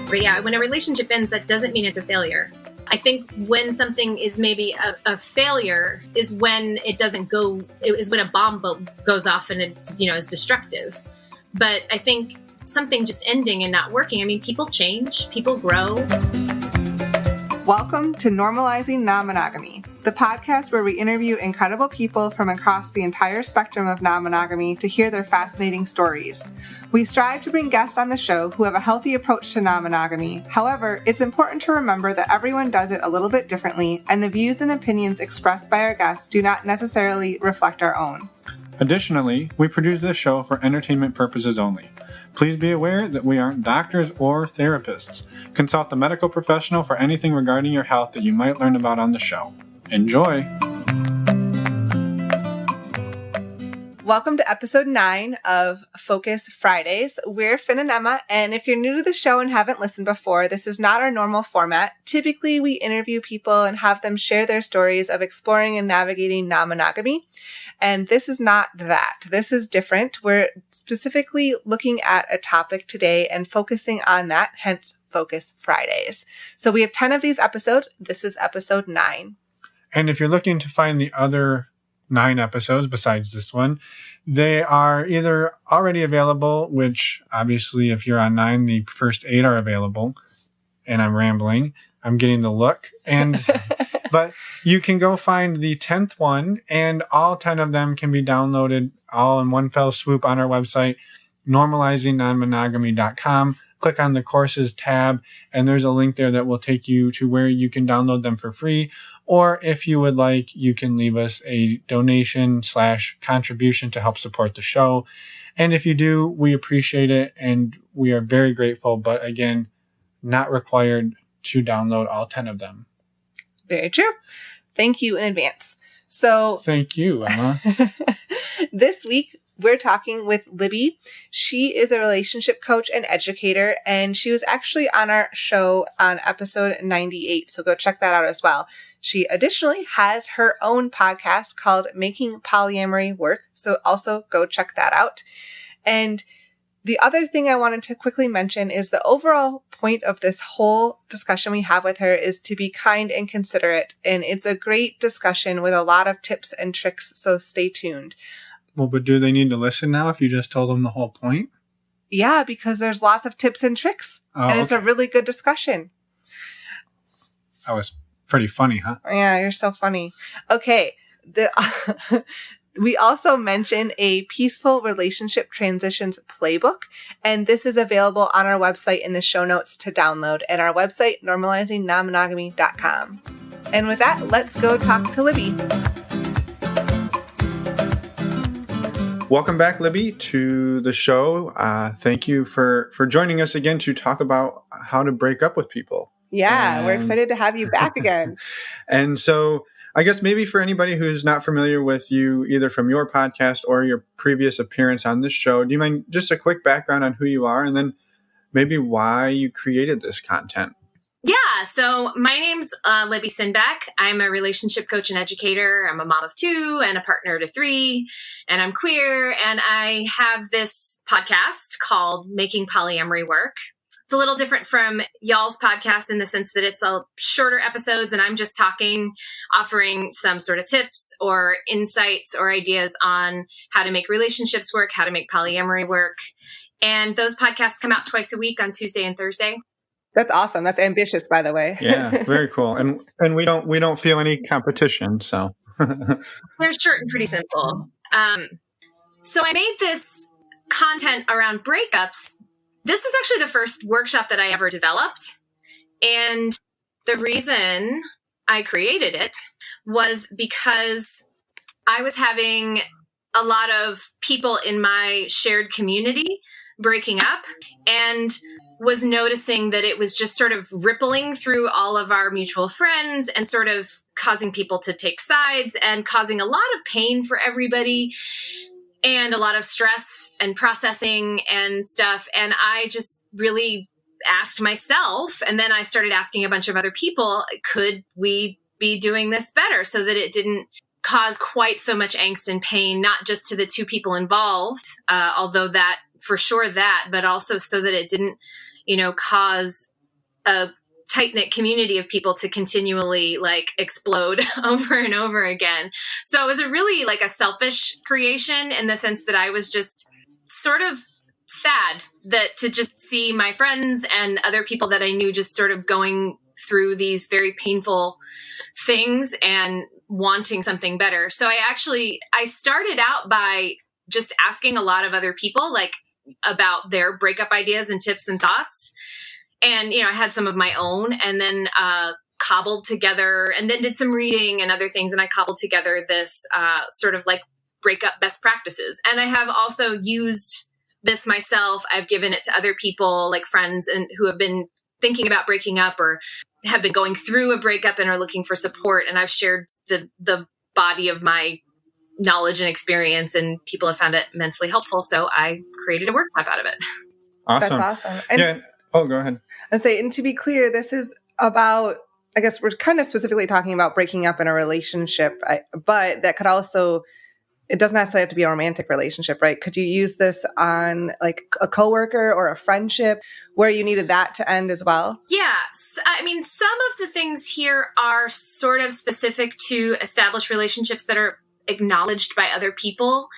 But yeah, when a relationship ends, that doesn't mean it's a failure. I think when something is maybe a failure is when it doesn't go, is when a bomb goes off and it, is destructive. But I think something just ending and not working, people change, people grow. Welcome to Normalizing Non-Monogamy, the podcast where we interview incredible people from across the entire spectrum of non-monogamy to hear their fascinating stories. We strive to bring guests on the show who have a healthy approach to non-monogamy. However, it's important to remember that everyone does it a little bit differently, and the views and opinions expressed by our guests do not necessarily reflect our own. Additionally, we produce this show for entertainment purposes only. Please be aware that we aren't doctors or therapists. Consult a medical professional for anything regarding your health that you might learn about on the show. Enjoy! Welcome to episode 9 of Focus Fridays. We're Finn and Emma, and if you're new to the show and haven't listened before, this is not our normal format. Typically, we interview people and have them share their stories of exploring and navigating non-monogamy, and this is not that. This is different. We're specifically looking at a topic today and focusing on that, hence Focus Fridays. So we have 10 of these episodes. This is episode 9. And if you're looking to find the other 9 episodes besides this one, they are either already available, which obviously if you're on 9, the first 8 are available. And I'm rambling. I'm getting the look. And but you can go find the 10th one, and all 10 of them can be downloaded all in one fell swoop on our website, normalizingnonmonogamy.com. Click on the courses tab, and there's a link there that will take you to where you can download them for free. Or if you would like, you can leave us a donation/contribution to help support the show. And if you do, we appreciate it and we are very grateful. But again, not required to download all 10 of them. Very true. Thank you in advance. So thank you, Emma. This week, we're talking with Libby. She is a relationship coach and educator, and she was actually on our show on episode 98. So go check that out as well. She additionally has her own podcast called Making Polyamory Work. So also go check that out. And the other thing I wanted to quickly mention is the overall point of this whole discussion we have with her is to be kind and considerate. And it's a great discussion with a lot of tips and tricks. So stay tuned. Well, but do they need to listen now if you just told them the whole point? Yeah, because there's lots of tips and tricks. And it's a really good discussion. That was pretty funny, huh? Yeah, you're so funny. Okay. We also mentioned a peaceful relationship transitions playbook, and this is available on our website in the show notes to download at our website, normalizingnonmonogamy.com. And with that, let's go talk to Libby. Welcome back, Libby, to the show. Thank you for joining us again to talk about how to break up with people. Yeah, we're excited to have you back again. And so I guess maybe for anybody who's not familiar with you, either from your podcast or your previous appearance on this show, do you mind just a quick background on who you are and then maybe why you created this content? Yeah, so my name's Libby Sinback. I'm a relationship coach and educator. I'm a mom of 2 and a partner to 3, and I'm queer. And I have this podcast called Making Polyamory Work. It's a little different from y'all's podcast in the sense that it's a shorter episodes, and I'm just talking, offering some sort of tips or insights or ideas on how to make relationships work, how to make polyamory work. And those podcasts come out twice a week on Tuesday and Thursday. That's awesome. That's ambitious, by the way. Yeah, very cool. And we don't feel any competition, so they're short and pretty simple. So I made this content around breakups. This was actually the first workshop that I ever developed, and the reason I created it was because I was having a lot of people in my shared community breaking up, and was noticing that it was just sort of rippling through all of our mutual friends and sort of causing people to take sides and causing a lot of pain for everybody and a lot of stress and processing and stuff. And I just really asked myself, and then I started asking a bunch of other people, could we be doing this better so that it didn't cause quite so much angst and pain, not just to the 2 people involved, although that for sure that, but also so that it didn't, cause a tight-knit community of people to continually like explode over and over again. So it was a really like a selfish creation in the sense that I was just sort of sad that to just see my friends and other people that I knew just sort of going through these very painful things and wanting something better. So I started out by just asking a lot of other people like about their breakup ideas and tips and thoughts. And, I had some of my own and then cobbled together and then did some reading and other things. And I cobbled together this sort of like breakup best practices. And I have also used this myself. I've given it to other people, like friends and who have been thinking about breaking up or have been going through a breakup and are looking for support. And I've shared the body of my knowledge and experience, and people have found it immensely helpful. So I created a workshop out of it. Awesome. That's awesome. And yeah. Oh, go ahead. I say, and to be clear, this is about, I guess we're kind of specifically talking about breaking up in a relationship, but that could also, it doesn't necessarily have to be a romantic relationship, right? Could you use this on like a coworker or a friendship where you needed that to end as well? Yes. I mean, some of the things here are sort of specific to established relationships that are acknowledged by other people.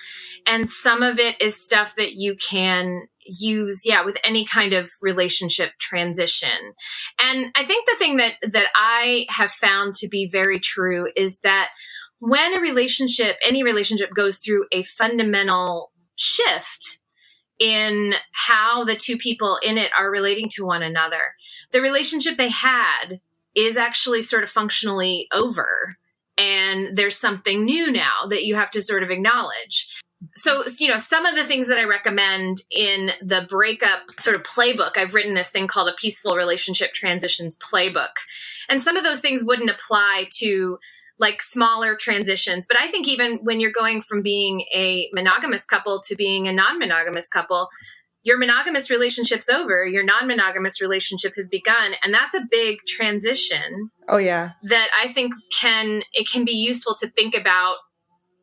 And some of it is stuff that you can use, with any kind of relationship transition. And I think the thing that I have found to be very true is that when any relationship goes through a fundamental shift in how the two people in it are relating to one another, the relationship they had is actually sort of functionally over. And there's something new now that you have to sort of acknowledge. So, some of the things that I recommend in the breakup sort of playbook, I've written this thing called a Peaceful Relationship Transitions Playbook. And some of those things wouldn't apply to like smaller transitions. But I think even when you're going from being a monogamous couple to being a non-monogamous couple, your monogamous relationship's over, your non-monogamous relationship has begun. And that's a big transition. Oh, yeah. That I think it can be useful to think about.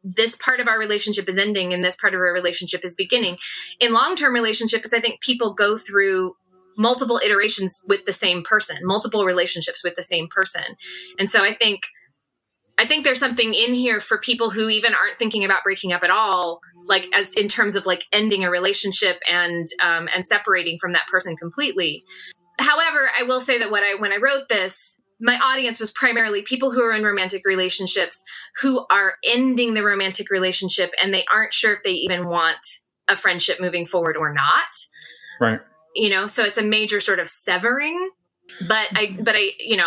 This part of our relationship is ending and this part of our relationship is beginning. In long-term relationships, I think people go through multiple iterations with the same person, multiple relationships with the same person. And so I think there's something in here for people who even aren't thinking about breaking up at all, like as in terms of like ending a relationship and separating from that person completely. However, I will say that when I wrote this, my audience was primarily people who are in romantic relationships who are ending the romantic relationship and they aren't sure if they even want a friendship moving forward or not. Right. So it's a major sort of severing. But I,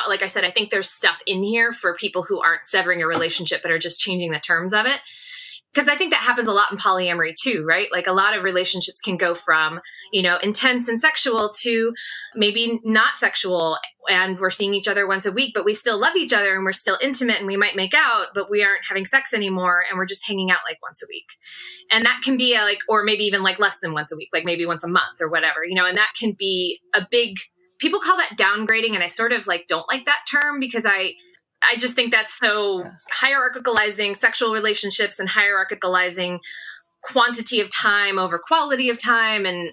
like I said, I think there's stuff in here for people who aren't severing a relationship, but are just changing the terms of it. Because I think that happens a lot in polyamory too, right? Like a lot of relationships can go from, intense and sexual to maybe not sexual. And we're seeing each other once a week, but we still love each other and we're still intimate and we might make out, but we aren't having sex anymore. And we're just hanging out like once a week. And that can be or maybe even like less than once a week, like maybe once a month or whatever, and that can be a big, people call that downgrading. And I sort of don't like that term because I just think that's so hierarchicalizing sexual relationships and hierarchicalizing quantity of time over quality of time. And,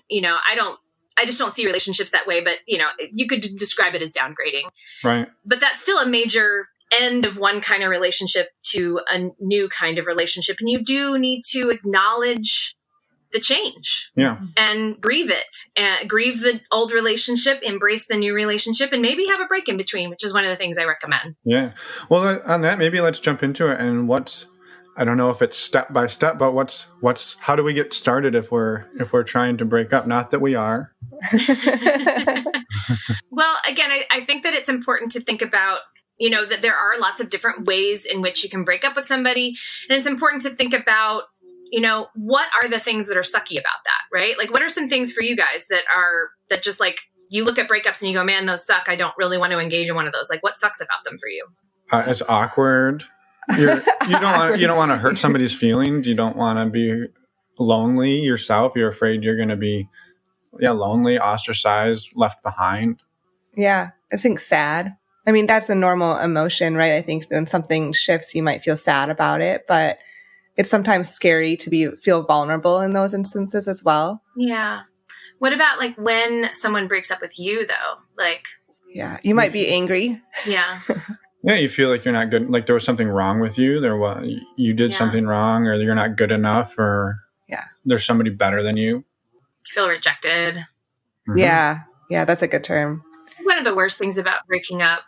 I just don't see relationships that way, but you could describe it as downgrading. Right. But that's still a major end of one kind of relationship to a new kind of relationship. And you do need to acknowledge the change and grieve it, and grieve the old relationship, embrace the new relationship, and maybe have a break in between, which is one of the things I recommend. Yeah. Well, on that, maybe let's jump into it. And I don't know if it's step by step, but how do we get started if we're trying to break up? Not that we are. Well, again, I think that it's important to think about, that there are lots of different ways in which you can break up with somebody. And it's important to think about, what are the things that are sucky about that, right? Like, what are some things for you guys that just like, you look at breakups and you go, man, those suck. I don't really want to engage in one of those. Like, what sucks about them for you? It's awkward. You don't want to hurt somebody's feelings. You don't want to be lonely yourself. You're afraid you're going to be, lonely, ostracized, left behind. Yeah. I think sad. I mean, that's a normal emotion, right? I think when something shifts, you might feel sad about it, but it's sometimes scary to feel vulnerable in those instances as well. Yeah. What about like when someone breaks up with you though? Like, yeah, you might be angry. Yeah. Yeah, you feel like you're not good. Like there was something wrong with you. You did something wrong, or you're not good enough, or there's somebody better than you. You feel rejected. Mm-hmm. Yeah, that's a good term. One of the worst things about breaking up,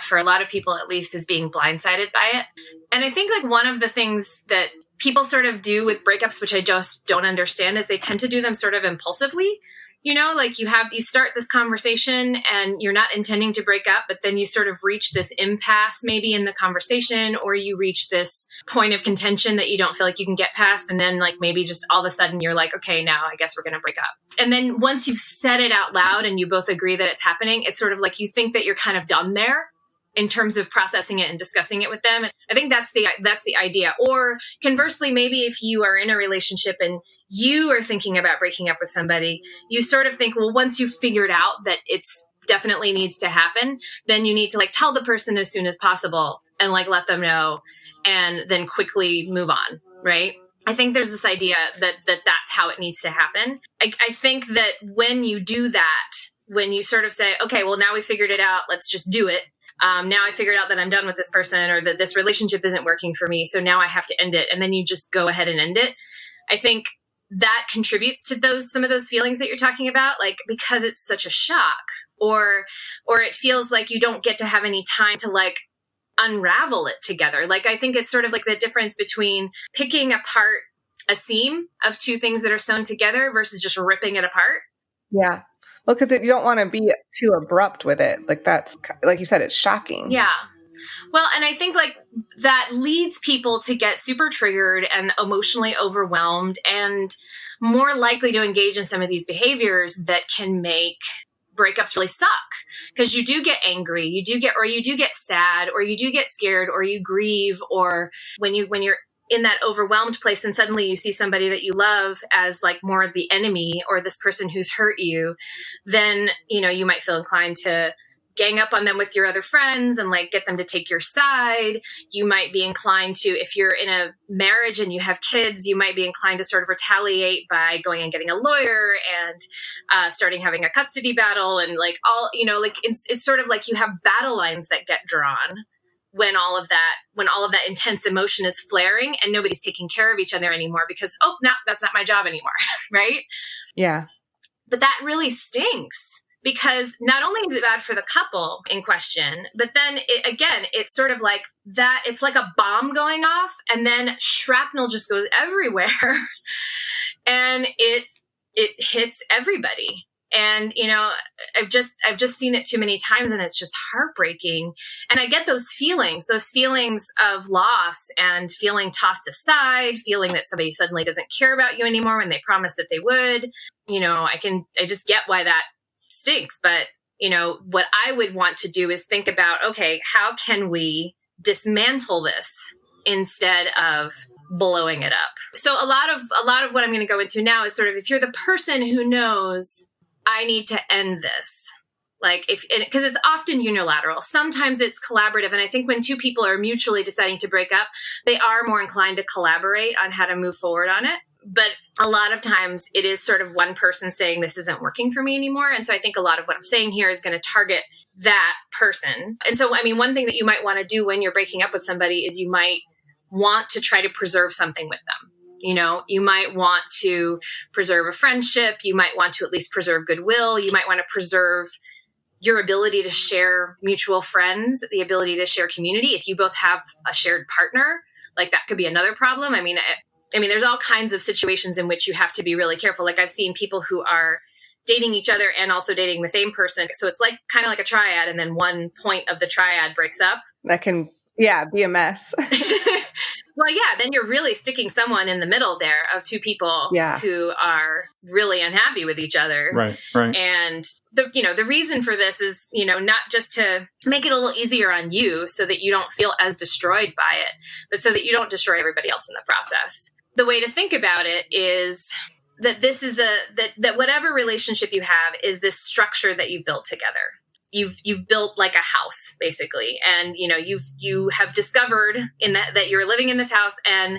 for a lot of people at least, is being blindsided by it. And I think like one of the things that people sort of do with breakups, which I just don't understand, is they tend to do them sort of impulsively. You know, like you start this conversation and you're not intending to break up, but then you sort of reach this impasse maybe in the conversation, or you reach this point of contention that you don't feel like you can get past. And then like maybe just all of a sudden you're like, okay, now I guess we're going to break up. And then once you've said it out loud and you both agree that it's happening, it's sort of like you think that you're kind of done there in terms of processing it and discussing it with them. I think that's the idea. Or conversely, maybe if you are in a relationship and you are thinking about breaking up with somebody, you sort of think, well, once you've figured out that it's definitely needs to happen, then you need to like tell the person as soon as possible and like let them know and then quickly move on, right? I think there's this idea that that's how it needs to happen. I think that when you do that, when you sort of say, okay, well, now we figured it out, let's just do it. Now I figured out that I'm done with this person, or that this relationship isn't working for me, so now I have to end it. And then you just go ahead and end it. I think that contributes to some of those feelings that you're talking about, like because it's such a shock, or it feels like you don't get to have any time to like unravel it together. Like I think it's sort of like the difference between picking apart a seam of two things that are sewn together versus just ripping it apart. Yeah. Well, because you don't want to be too abrupt with it. Like that's, like you said, it's shocking. Yeah. Well, and I think like that leads people to get super triggered and emotionally overwhelmed and more likely to engage in some of these behaviors that can make breakups really suck. Because you do get angry, you do get sad, or you do get scared, or you grieve, or when you're in that overwhelmed place and suddenly you see somebody that you love as like more the enemy or this person who's hurt you, then, you know, you might feel inclined to gang up on them with your other friends and like get them to take your side. You might be inclined to, if you're in a marriage and you have kids, you might be inclined to sort of retaliate by going and getting a lawyer and starting having a custody battle and like all, you know, like it's sort of like you have battle lines that get drawn when all of that intense emotion is flaring and nobody's taking care of each other anymore because, oh, no, that's not my job anymore. Right? Yeah. But that really stinks because not only is it bad for the couple in question, but then it's sort of like that. It's like a bomb going off and then shrapnel just goes everywhere and it hits everybody. And, you know, I've just seen it too many times and it's just heartbreaking. And I get those feelings of loss and feeling tossed aside, feeling that somebody suddenly doesn't care about you anymore when they promised that they would. You know, I just get why that stinks. But, you know, what I would want to do is think about, okay, how can we dismantle this instead of blowing it up? So a lot of what I'm going to go into now is sort of if you're the person who knows I need to end this. Like because it's often unilateral. Sometimes it's collaborative. And I think when two people are mutually deciding to break up, they are more inclined to collaborate on how to move forward on it. But a lot of times it is sort of one person saying this isn't working for me anymore. And so I think a lot of what I'm saying here is going to target that person. And so, I mean, one thing that you might want to do when you're breaking up with somebody is you might want to try to preserve something with them. You know, you might want to preserve a friendship. You might want to at least preserve goodwill. You might want to preserve your ability to share mutual friends, the ability to share community. If you both have a shared partner, like that could be another problem. I mean, there's all kinds of situations in which you have to be really careful. Like I've seen people who are dating each other and also dating the same person. So it's like kind of like a triad. And then one point of the triad breaks up. That can, be a mess. Well, yeah, then you're really sticking someone in the middle there of two people who are really unhappy with each other. Right. And the reason for this is, you know, not just to make it a little easier on you so that you don't feel as destroyed by it, but so that you don't destroy everybody else in the process. The way to think about it is that this is that whatever relationship you have is this structure that you built together. You've built like a house basically. And, you know, you have discovered in that you're living in this house and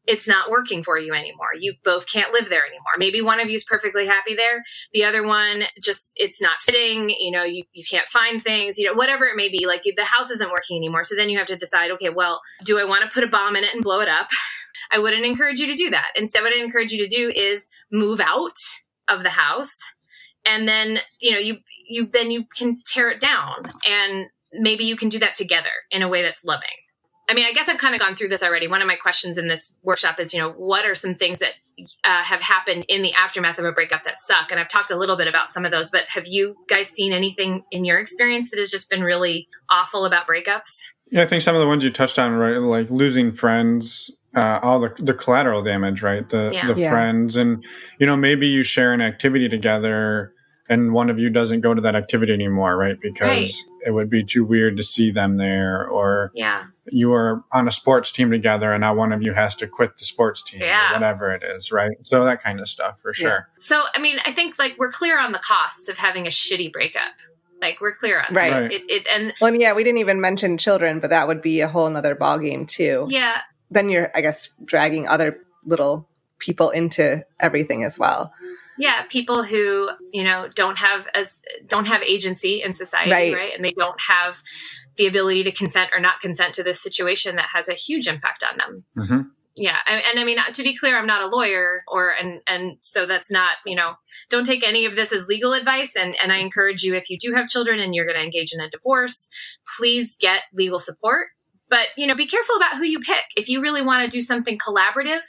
it's not working for you anymore. You both can't live there anymore. Maybe one of you is perfectly happy there. The other one just, it's not fitting. You can't find things, whatever it may be. Like the house isn't working anymore. So then you have to decide, okay, well, do I want to put a bomb in it and blow it up? I wouldn't encourage you to do that. Instead, what I encourage you to do is move out of the house. And then, you can tear it down, and maybe you can do that together in a way that's loving. I mean, I guess I've kind of gone through this already. One of my questions in this workshop is, what are some things that have happened in the aftermath of a breakup that suck? And I've talked a little bit about some of those, but have you guys seen anything in your experience that has just been really awful about breakups? Yeah, I think some of the ones you touched on, right? Like losing friends, all the collateral damage, right? The friends, and, maybe you share an activity together and one of you doesn't go to that activity anymore, right? Because it would be too weird to see them there, or you are on a sports team together and now one of you has to quit the sports team or whatever it is, right? So that kind of stuff for sure. So, I mean, I think like we're clear on the costs of having a shitty breakup. Like we're clear on right. that. We didn't even mention children, but that would be a whole nother ballgame too. Yeah. Then you're, I guess, dragging other little people into everything as well. Yeah, people who, don't have agency in society, right? And they don't have the ability to consent or not consent to this situation that has a huge impact on them. Mm-hmm. Yeah. And I mean, to be clear, I'm not a lawyer and so that's not, don't take any of this as legal advice. And I encourage you, if you do have children and you're going to engage in a divorce, please get legal support. But, be careful about who you pick. If you really want to do something collaborative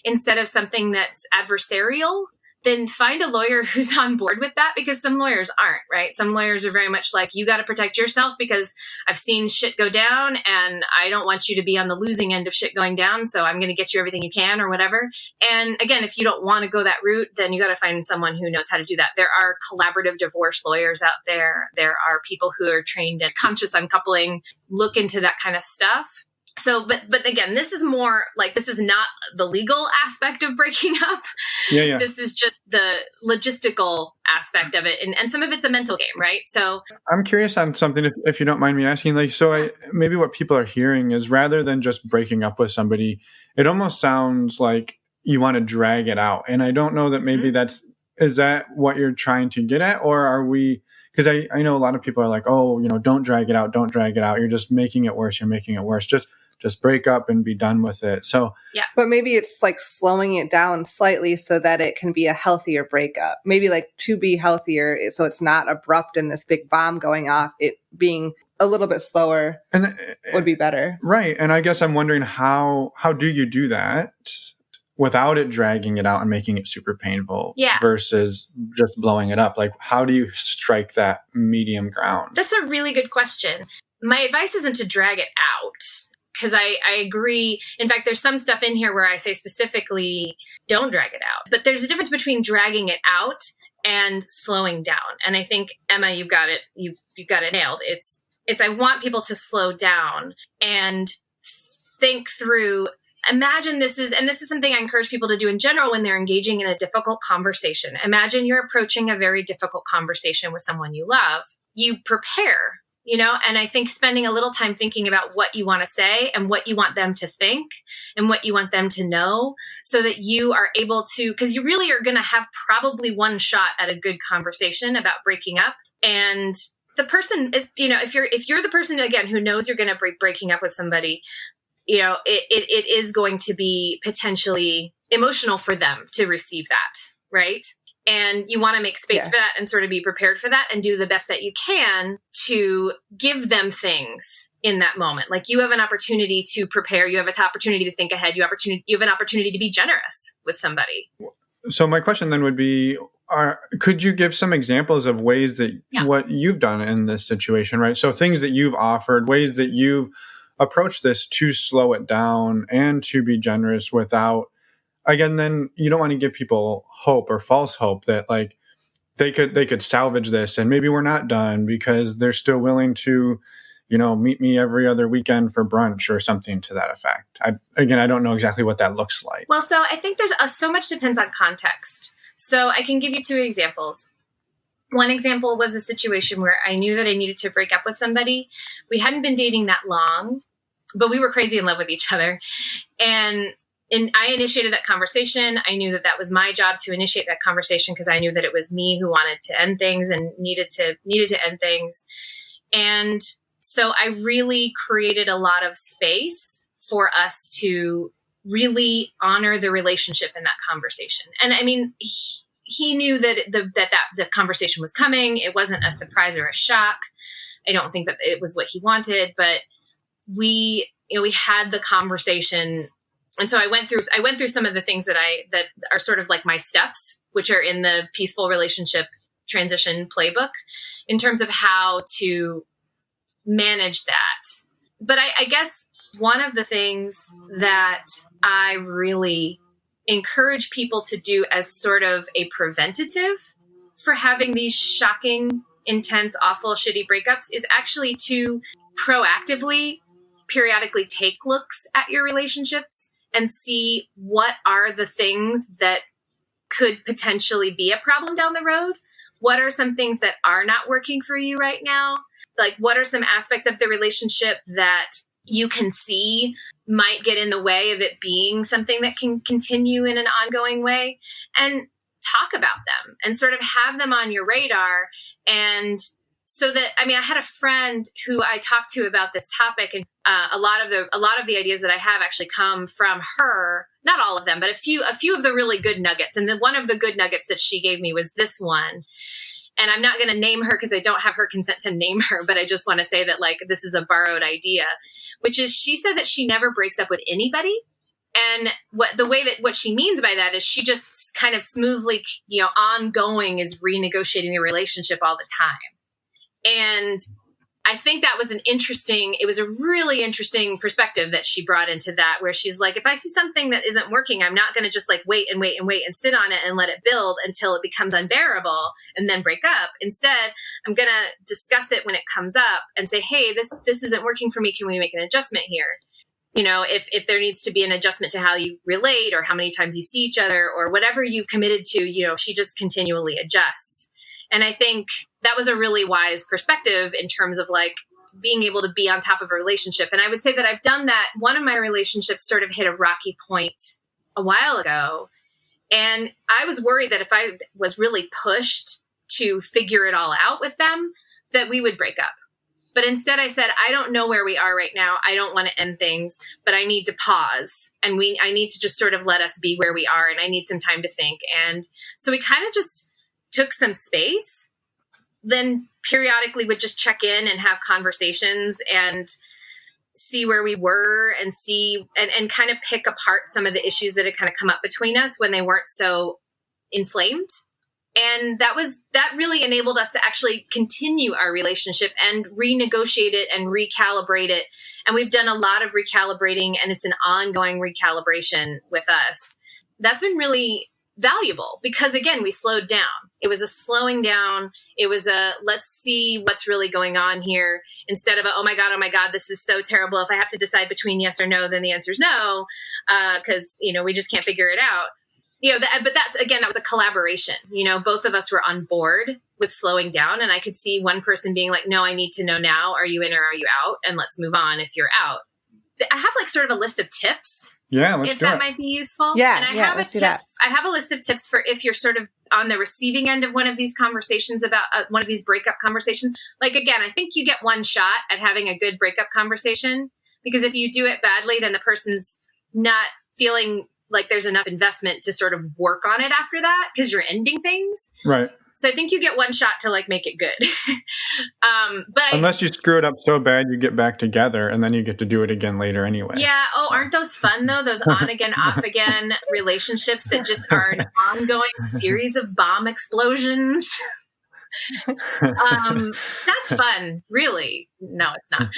instead of something that's adversarial, then find a lawyer who's on board with that, because some lawyers aren't, right? Some lawyers are very much like, you got to protect yourself because I've seen shit go down and I don't want you to be on the losing end of shit going down. So I'm going to get you everything you can or whatever. And again, if you don't want to go that route, then you got to find someone who knows how to do that. There are collaborative divorce lawyers out there. There are people who are trained in conscious uncoupling, look into that kind of stuff. So, but again, this is more like, this is not the legal aspect of breaking up. Yeah. This is just the logistical aspect of it. And some of it's a mental game, right? So I'm curious on something, if you don't mind me asking, maybe what people are hearing is, rather than just breaking up with somebody, it almost sounds like you want to drag it out. And I don't know that maybe is that what you're trying to get at? Or are we, because I know a lot of people are like, oh, don't drag it out. Don't drag it out. You're just making it worse. You're making it worse. Just break up and be done with it. So, but maybe it's like slowing it down slightly so that it can be a healthier breakup. Maybe like to be healthier, so it's not abrupt and this big bomb going off. It being a little bit slower would be better. Right. And I guess I'm wondering how do you do that without it dragging it out and making it super painful versus just blowing it up? Like, how do you strike that medium ground? That's a really good question. My advice isn't to drag it out, because I agree. In fact, there's some stuff in here where I say specifically, don't drag it out. But there's a difference between dragging it out and slowing down. And I think, Emma, you've got it. You've got it nailed. It's I want people to slow down and think through. Imagine this is something I encourage people to do in general when they're engaging in a difficult conversation. Imagine you're approaching a very difficult conversation with someone you love. You prepare. And I think spending a little time thinking about what you want to say and what you want them to think and what you want them to know, so that you are able to, because you really are going to have probably one shot at a good conversation about breaking up. And the person is, if you're the person, again, who knows you're going to breaking up with somebody, it is going to be potentially emotional for them to receive that. Right. And you want to make space for that and sort of be prepared for that and do the best that you can to give them things in that moment. Like, you have an opportunity to prepare. You have an opportunity to think ahead. You have an opportunity to be generous with somebody. So my question then would be, could you give some examples of ways that what you've done in this situation, right? So things that you've offered, ways that you've approached this to slow it down and to be generous without, again, then you don't want to give people hope or false hope that like they could salvage this and maybe we're not done, because they're still willing to, meet me every other weekend for brunch or something to that effect. I don't know exactly what that looks like. Well, so I think there's so much depends on context. So I can give you two examples. One example was a situation where I knew that I needed to break up with somebody. We hadn't been dating that long, but we were crazy in love with each other. And I initiated that conversation. I knew that that was my job to initiate that conversation because I knew that it was me who wanted to end things and needed to end things. And so I really created a lot of space for us to really honor the relationship in that conversation. And I mean, he knew that the conversation was coming. It wasn't a surprise or a shock. I don't think that it was what he wanted, but we had the conversation. And so I went through some of the things that are sort of like my steps, which are in the peaceful relationship transition playbook in terms of how to manage that. But I guess one of the things that I really encourage people to do as sort of a preventative for having these shocking, intense, awful, shitty breakups is actually to proactively, periodically take looks at your relationships and see what are the things that could potentially be a problem down the road. What are some things that are not working for you right now? Like, what are some aspects of the relationship that you can see might get in the way of it being something that can continue in an ongoing way? And talk about them and sort of have them on your radar. And so that, I mean, I had a friend who I talked to about this topic, and a lot of the ideas that I have actually come from her. Not all of them, but a few of the really good nuggets. And then one of the good nuggets that she gave me was this one. And I'm not going to name her because I don't have her consent to name her, but I just want to say that, like, this is a borrowed idea, which is she said that she never breaks up with anybody. And what she means by that is she just kind of smoothly, ongoing is renegotiating the relationship all the time. And I think that was it was a really interesting perspective that she brought into that, where she's like, if I see something that isn't working, I'm not going to just like wait and sit on it and let it build until it becomes unbearable and then break up. Instead, I'm going to discuss it when it comes up and say, hey, this isn't working for me. Can we make an adjustment here? If there needs to be an adjustment to how you relate or how many times you see each other or whatever you've committed to, she just continually adjusts. And I think that was a really wise perspective in terms of like being able to be on top of a relationship. And I would say that I've done that. One of my relationships sort of hit a rocky point a while ago. And I was worried that if I was really pushed to figure it all out with them, that we would break up. But instead I said, I don't know where we are right now. I don't want to end things, but I need to pause. And I need to just sort of let us be where we are. And I need some time to think. And so we kind of just took some space, then periodically would just check in and have conversations and see where we were and see and kind of pick apart some of the issues that had kind of come up between us when they weren't so inflamed. And that really enabled us to actually continue our relationship and renegotiate it and recalibrate it. And we've done a lot of recalibrating, and it's an ongoing recalibration with us. That's been really valuable because, again, we slowed down. It was a slowing down. It was a let's see what's really going on here instead of a, oh my God, this is so terrible. If I have to decide between yes or no, then the answer is no, because, we just can't figure it out. But that was a collaboration. Both of us were on board with slowing down, and I could see one person being like, no, I need to know now. Are you in or are you out? And let's move on if you're out. I have like sort of a list of tips. Yeah, let's if that might be useful. Yeah, and let's do that. I have a list of tips for if you're sort of on the receiving end of one of these conversations about one of these breakup conversations. Like, again, I think you get one shot at having a good breakup conversation, because if you do it badly, then the person's not feeling like there's enough investment to sort of work on it after that because you're ending things. Right. So I think you get one shot to like make it good. But unless you screw it up so bad, you get back together and then you get to do it again later anyway. Yeah. Oh, aren't those fun though? Those on again, off again relationships that just are an ongoing series of bomb explosions. That's fun. Really? No, it's not.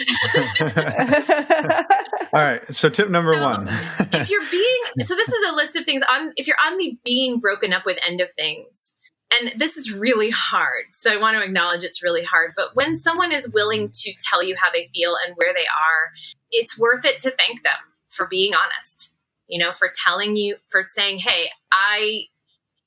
All right. So tip number one. This is a list of things if you're on the being broken up with end of things. And this is really hard. So I want to acknowledge it's really hard. But when someone is willing to tell you how they feel and where they are, it's worth it to thank them for being honest, for telling you, for saying, hey,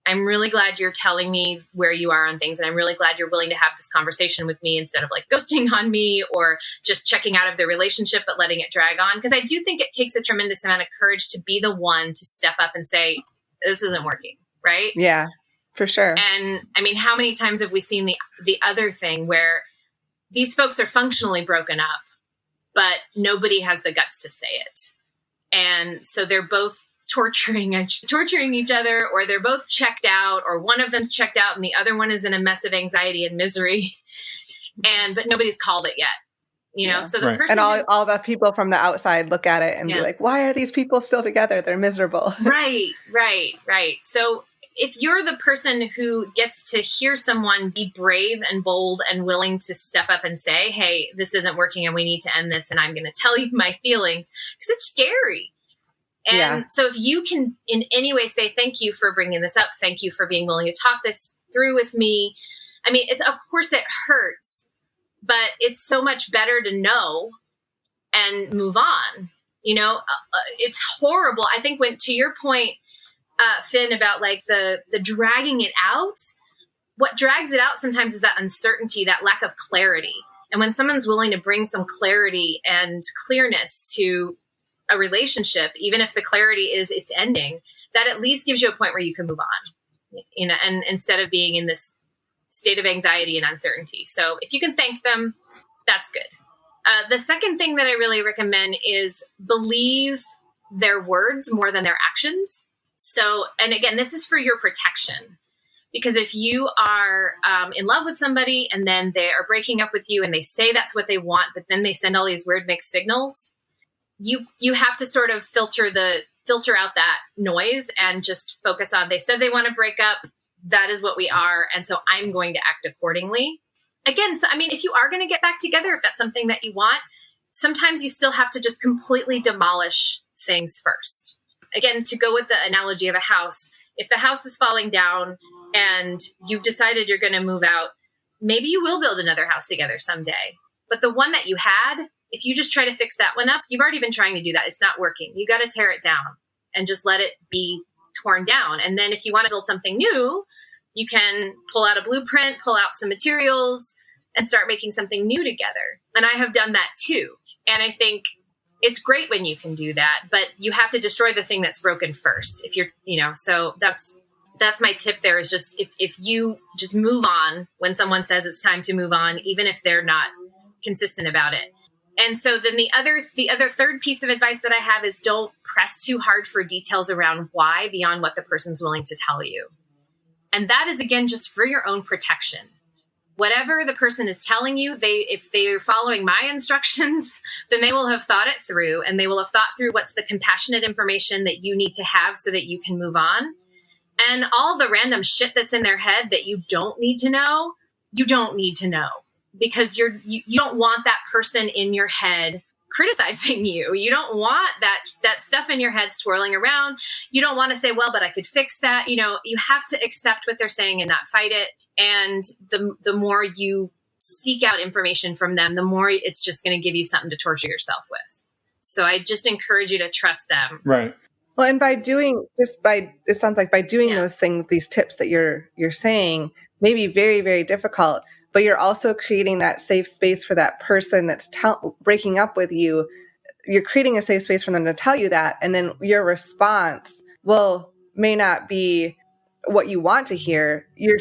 I'm really glad you're telling me where you are on things. And I'm really glad you're willing to have this conversation with me instead of like ghosting on me or just checking out of the relationship, but letting it drag on. Because I do think it takes a tremendous amount of courage to be the one to step up and say, this isn't working. Right? Yeah, for sure. And I mean, how many times have we seen the other thing where these folks are functionally broken up, but nobody has the guts to say it. And so they're both torturing each other, or they're both checked out, or one of them's checked out and the other one is in a mess of anxiety and misery. But nobody's called it yet, you know? So the person and all the people from the outside look at it and be like, why are these people still together? They're miserable. Right. So if you're the person who gets to hear someone be brave and bold and willing to step up and say, hey, this isn't working and we need to end this, and I'm going to tell you my feelings, because it's scary. And so if you can in any way say, thank you for bringing this up, thank you for being willing to talk this through with me. I mean, of course it hurts, but it's so much better to know and move on. You know, it's horrible. I think to your point, Finn, about like the dragging it out, what drags it out sometimes is that uncertainty, that lack of clarity. And when someone's willing to bring some clarity and clearness to a relationship, even if the clarity is it's ending, that at least gives you a point where you can move on, you know, and instead of being in this state of anxiety and uncertainty. So if you can thank them, that's good. The second thing that I really recommend is believe their words more than their actions. So, and again, this is for your protection, because if you are in love with somebody and then they are breaking up with you and they say that's what they want, but then they send all these weird mixed signals, you have to sort of filter out that noise and just focus on, they said they want to break up. That is what we are. And so I'm going to act accordingly. Again, so, I mean, if you are going to get back together, if that's something that you want, sometimes you still have to just completely demolish things first. Again, to go with the analogy of a house, if the house is falling down and you've decided you're going to move out, maybe you will build another house together someday. But the one that you had, if you just try to fix that one up, you've already been trying to do that. It's not working. You got to tear it down and just let it be torn down. And then if you want to build something new, you can pull out a blueprint, pull out some materials, and start making something new together. And I have done that too. And I think it's great when you can do that, but you have to destroy the thing that's broken first. If you're, you know, so that's my tip there, is just if you just move on when someone says it's time to move on, even if they're not consistent about it. And so then the other third piece of advice that I have is don't press too hard for details around why beyond what the person's willing to tell you. And that is, again, just for your own protection. Whatever the person is telling you, if they're following my instructions, then they will have thought it through, and they will have thought through what's the compassionate information that you need to have so that you can move on. And all the random shit that's in their head that you don't need to know, you don't need to know. Because you don't want that person in your head criticizing you. You don't want that stuff in your head swirling around. You don't want to say, well, but I could fix that. You know, you have to accept what they're saying and not fight it. And the more you seek out information from them, the more it's just going to give you something to torture yourself with. So I just encourage you to trust them. Right. Well, and it sounds like by doing those things, these tips that you're saying may be very, very difficult, but you're also creating that safe space for that person that's breaking up with you. You're creating a safe space for them to tell you that. And then your response may not be what you want to hear. You're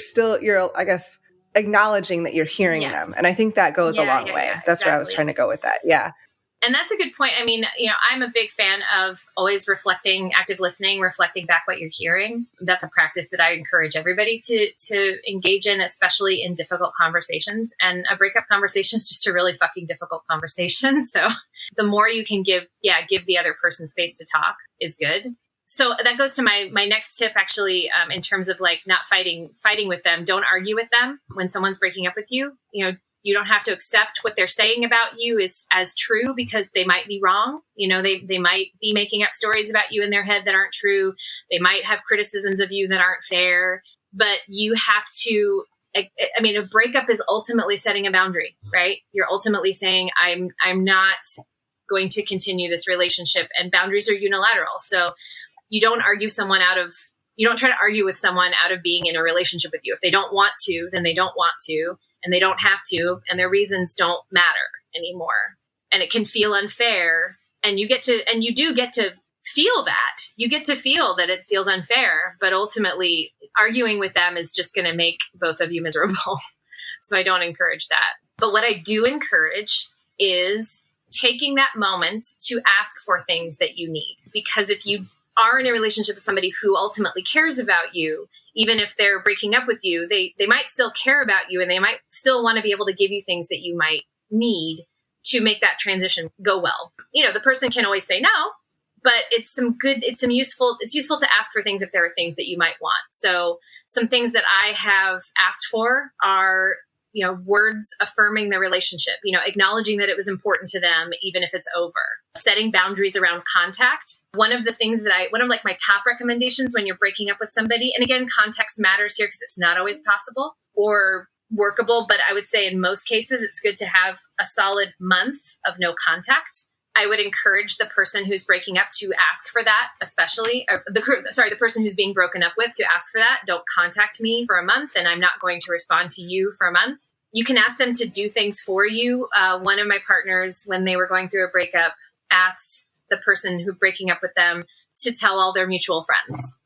I guess, acknowledging that you're hearing them. And I think that goes a long way. That's where I was trying to go with that. Yeah. And that's a good point. I mean, you know, I'm a big fan of always reflecting, active listening, reflecting back what you're hearing. That's a practice that I encourage everybody to engage in, especially in difficult conversations. And a breakup conversation is just a really fucking difficult conversation. So the more you can give the other person space to talk is good. So that goes to my next tip, actually, in terms of like not fighting with them. Don't argue with them when someone's breaking up with you. You know, you don't have to accept what they're saying about you as true, because they might be wrong. You know, they might be making up stories about you in their head that aren't true. They might have criticisms of you that aren't fair, but you have to, I mean, a breakup is ultimately setting a boundary, right? You're ultimately saying, I'm not going to continue this relationship, and boundaries are unilateral. So you don't argue someone out of You don't try to argue with someone out of being in a relationship with you. If they don't want to, then they don't want to, and they don't have to, and their reasons don't matter anymore. And it can feel unfair. And you do get to feel that. You get to feel that it feels unfair, but ultimately arguing with them is just going to make both of you miserable. So I don't encourage that. But what I do encourage is taking that moment to ask for things that you need. Because if you are in a relationship with somebody who ultimately cares about you, even if they're breaking up with you, they might still care about you, and they might still want to be able to give you things that you might need to make that transition go well. You know, the person can always say no, but it's useful to ask for things if there are things that you might want. So some things that I have asked for are, you know, words affirming the relationship, you know, acknowledging that it was important to them, even if it's over. Setting boundaries around contact. One of my top recommendations when you're breaking up with somebody, and again, context matters here because it's not always possible or workable, but I would say in most cases, it's good to have a solid month of no contact. I would encourage the person who's breaking up to ask for that, especially the person who's being broken up with to ask for that. Don't contact me for a month, and I'm not going to respond to you for a month. You can ask them to do things for you. One of my partners, when they were going through a breakup, asked the person who breaking up with them to tell all their mutual friends.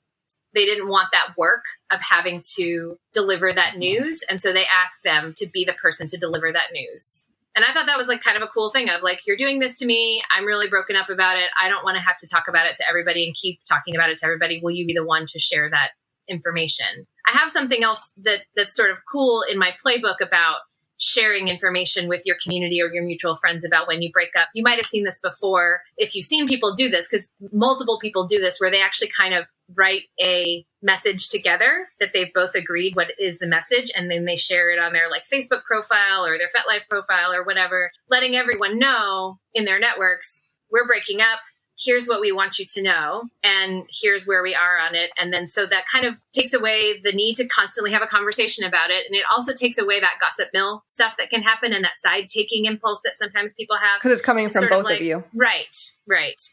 They didn't want that work of having to deliver that news. And so they asked them to be the person to deliver that news. And I thought that was like kind of a cool thing of like, you're doing this to me. I'm really broken up about it. I don't want to have to talk about it to everybody and keep talking about it to everybody. Will you be the one to share that information? I have something else that's sort of cool in my playbook about sharing information with your community or your mutual friends about when you break up. You might have seen this before if you've seen people do this, because multiple people do this, where they actually kind of write a message together that they've both agreed what is the message, and then they share it on their like Facebook profile or their FetLife profile or whatever, letting everyone know in their networks, we're breaking up. Here's what we want you to know, and here's where we are on it. And then so that kind of takes away the need to constantly have a conversation about it. And it also takes away that gossip mill stuff that can happen and that side taking impulse that sometimes people have. Because it's coming from both of you. Right.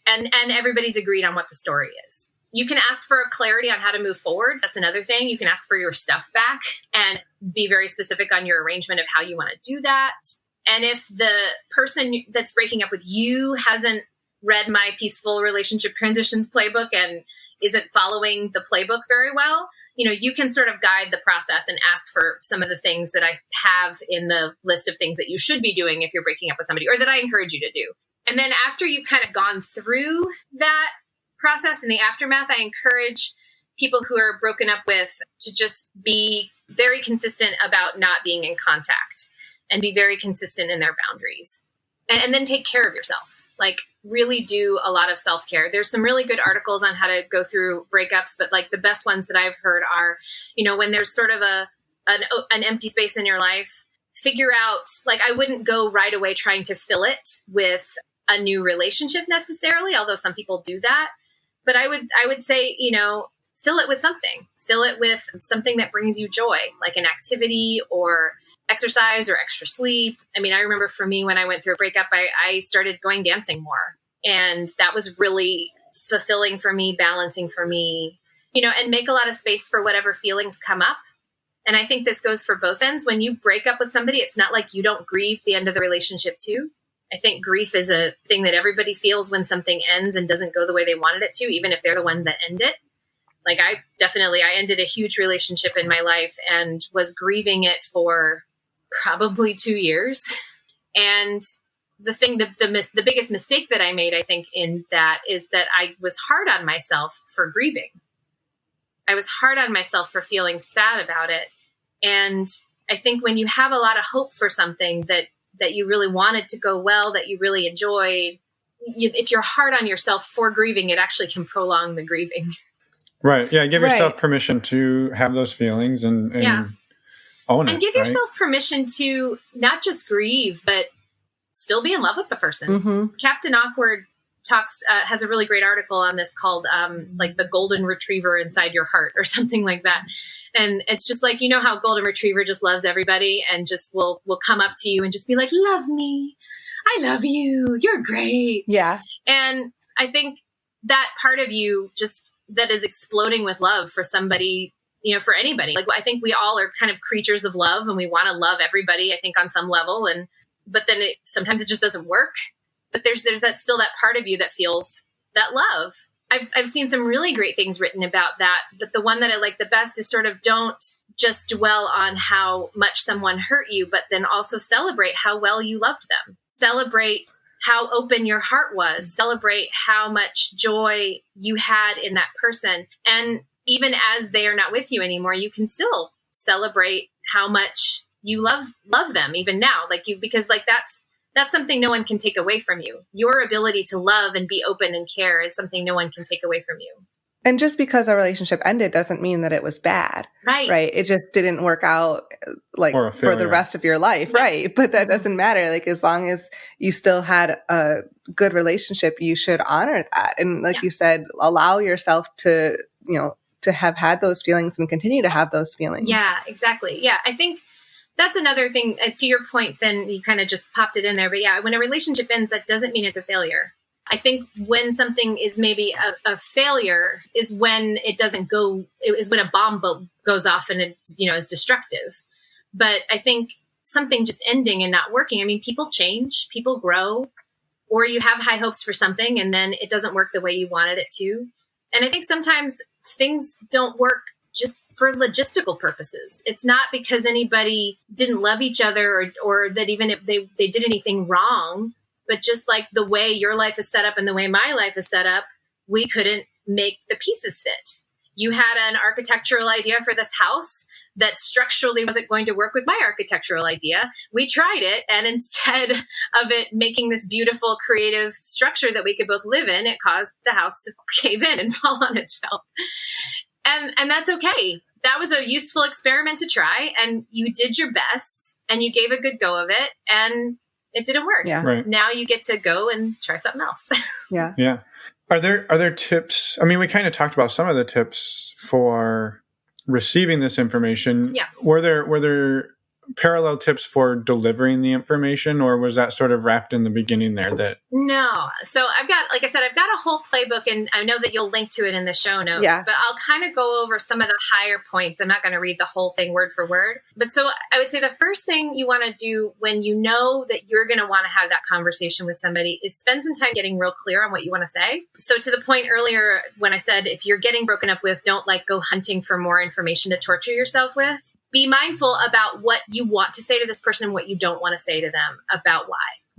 And everybody's agreed on what the story is. You can ask for clarity on how to move forward. That's another thing. You can ask for your stuff back and be very specific on your arrangement of how you want to do that. And if the person that's breaking up with you hasn't read my peaceful relationship transitions playbook and isn't following the playbook very well, you know, you can sort of guide the process and ask for some of the things that I have in the list of things that you should be doing if you're breaking up with somebody, or that I encourage you to do. And then after you've kind of gone through that process in the aftermath, I encourage people who are broken up with to just be very consistent about not being in contact and be very consistent in their boundaries, and then take care of yourself. Like, really do a lot of self-care. There's some really good articles on how to go through breakups, but like the best ones that I've heard are, you know, when there's sort of an empty space in your life, figure out, like, I wouldn't go right away trying to fill it with a new relationship necessarily, although some people do that. But I would say, you know, fill it with something. Fill it with something that brings you joy, like an activity or exercise or extra sleep. I mean, I remember for me, when I went through a breakup, I started going dancing more. And that was really fulfilling for me, balancing for me, you know, and make a lot of space for whatever feelings come up. And I think this goes for both ends. When you break up with somebody, it's not like you don't grieve the end of the relationship too. I think grief is a thing that everybody feels when something ends and doesn't go the way they wanted it to, even if they're the one that ended it. Like I ended a huge relationship in my life and was grieving it for probably 2 years. And the biggest mistake that I made, I think, in that is that I was hard on myself for grieving. I was hard on myself for feeling sad about it. And I think when you have a lot of hope for something that you really wanted to go well, that you really enjoyed, if you're hard on yourself for grieving, it actually can prolong the grieving. Right. Yeah. Give yourself permission to have those feelings and own it. And give yourself permission to not just grieve, but still be in love with the person. Mm-hmm. Captain Awkward has a really great article on this called like the golden retriever inside your heart or something like that. And it's just like, you know how golden retriever just loves everybody and just will come up to you and just be like, love me. I love you. You're great. Yeah. And I think that part of you just that is exploding with love for somebody, for anybody. Like, I think we all are kind of creatures of love, and we want to love everybody, I think, on some level. But then sometimes it just doesn't work. But there's that still that part of you that feels that love. I've seen some really great things written about that. But the one that I like the best is sort of don't just dwell on how much someone hurt you, but then also celebrate how well you loved them. Celebrate how open your heart was. Celebrate how much joy you had in that person. And even as they are not with you anymore, you can still celebrate how much you love them even now. Because that's something no one can take away from you. Your ability to love and be open and care is something no one can take away from you. And just because a relationship ended doesn't mean that it was bad. Right. It just didn't work out for the rest of your life. Yeah. Right. But that doesn't matter. As long as you still had a good relationship, you should honor that. And you said, allow yourself to, to have had those feelings and continue to have those feelings. Yeah, exactly. Yeah. I think that's another thing to your point, Finn, you kind of just popped it in there. But yeah, when a relationship ends, that doesn't mean it's a failure. I think when something is maybe a failure is when it doesn't go, is when a bomb goes off and it, is destructive. But I think something just ending and not working, I mean, people change, people grow, or you have high hopes for something and then it doesn't work the way you wanted it to. And I think sometimes things don't work just for logistical purposes. It's not because anybody didn't love each other or that even if they did anything wrong. But just like the way your life is set up and the way my life is set up, we couldn't make the pieces fit. You had an architectural idea for this house that structurally wasn't going to work with my architectural idea. We tried it, and instead of it making this beautiful, creative structure that we could both live in, it caused the house to cave in and fall on itself. And that's okay. That was a useful experiment to try, and you did your best, and you gave a good go of it, and it didn't work. Yeah. Right. Now you get to go and try something else. Yeah. Yeah. Are there tips? I mean, we kind of talked about some of the tips for receiving this information. Yeah. Were there parallel tips for delivering the information, or was that sort of wrapped in the beginning there? No. So I've got a whole playbook, and I know that you'll link to it in the show notes, but I'll kind of go over some of the higher points. I'm not going to read the whole thing word for word. But so I would say the first thing you want to do when you know that you're going to want to have that conversation with somebody is spend some time getting real clear on what you want to say. So to the point earlier when I said, if you're getting broken up with, don't go hunting for more information to torture yourself with. Be mindful about what you want to say to this person, what you don't want to say to them about why.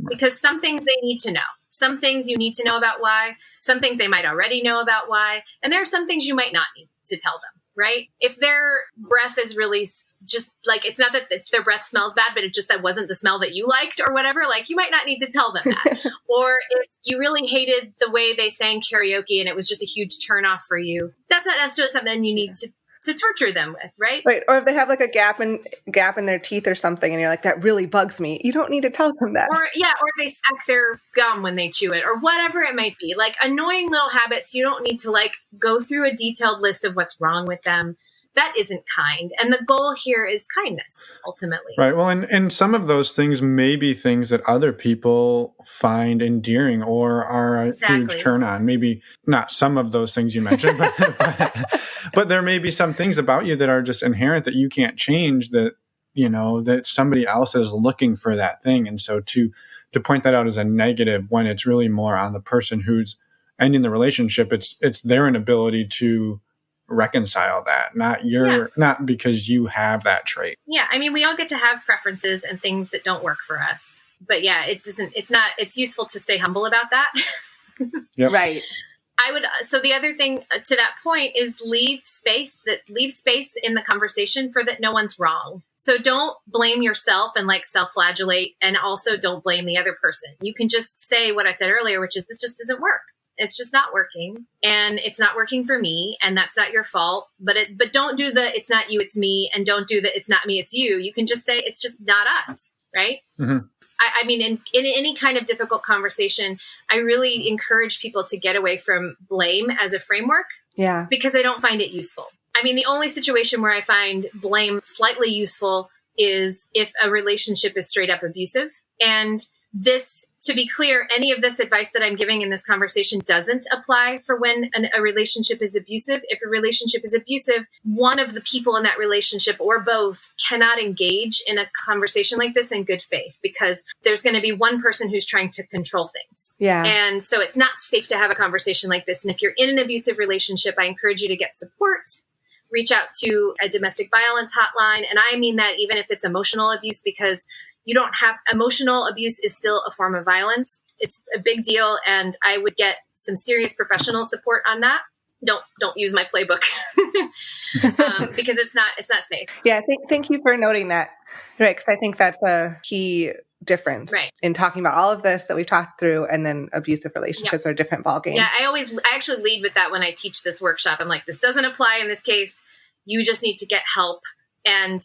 Because some things they need to know. Some things you need to know about why. Some things they might already know about why. And there are some things you might not need to tell them, right? If their breath is really just it's not that their breath smells bad, but it just that wasn't the smell that you liked or whatever, you might not need to tell them that. Or if you really hated the way they sang karaoke and it was just a huge turnoff for you, that's not necessarily something you need to torture them with, right? Right. Or if they have a gap in their teeth or something and you're like, that really bugs me. You don't need to tell them that. Or they suck their gum when they chew it or whatever it might be. Annoying little habits, you don't need to go through a detailed list of what's wrong with them. That isn't kind. And the goal here is kindness, ultimately. Right. Well, and some of those things may be things that other people find endearing or are a huge turn on. Maybe not some of those things you mentioned, but there may be some things about you that are just inherent that you can't change, that, that somebody else is looking for that thing. And so to point that out as a negative when it's really more on the person who's ending the relationship, it's their inability to reconcile that, not because you have that trait. Yeah. I mean, we all get to have preferences and things that don't work for us, but it's useful to stay humble about that. Yep. Right. So the other thing to that point is leave space in the conversation for that no one's wrong. So don't blame yourself and self-flagellate, and also don't blame the other person. You can just say what I said earlier, which is this just doesn't work. It's just not working, and it's not working for me, and that's not your fault. But don't do the it's not you, it's me, and don't do the it's not me, it's you. You can just say it's just not us, right? Mm-hmm. I mean, in any kind of difficult conversation, I really encourage people to get away from blame as a framework. Yeah. Because I don't find it useful. I mean, the only situation where I find blame slightly useful is if a relationship is straight up abusive. And this, to be clear, any of this advice that I'm giving in this conversation doesn't apply for when a relationship is abusive. If a relationship is abusive, one of the people in that relationship or both cannot engage in a conversation like this in good faith, because there's going to be one person who's trying to control things. Yeah. And so it's not safe to have a conversation like this. And if you're in an abusive relationship, I encourage you to get support. Reach out to a domestic violence hotline. And I mean that even if it's emotional abuse, because you don't have emotional abuse is still a form of violence. It's a big deal. And I would get some serious professional support on that. Don't use my playbook because it's not safe. Yeah. Thank you for noting that. Right. Cause I think that's a key difference in talking about all of this that we've talked through, and then abusive relationships are a different ballgame. Yeah. I actually lead with that when I teach this workshop. I'm like, this doesn't apply in this case. You just need to get help and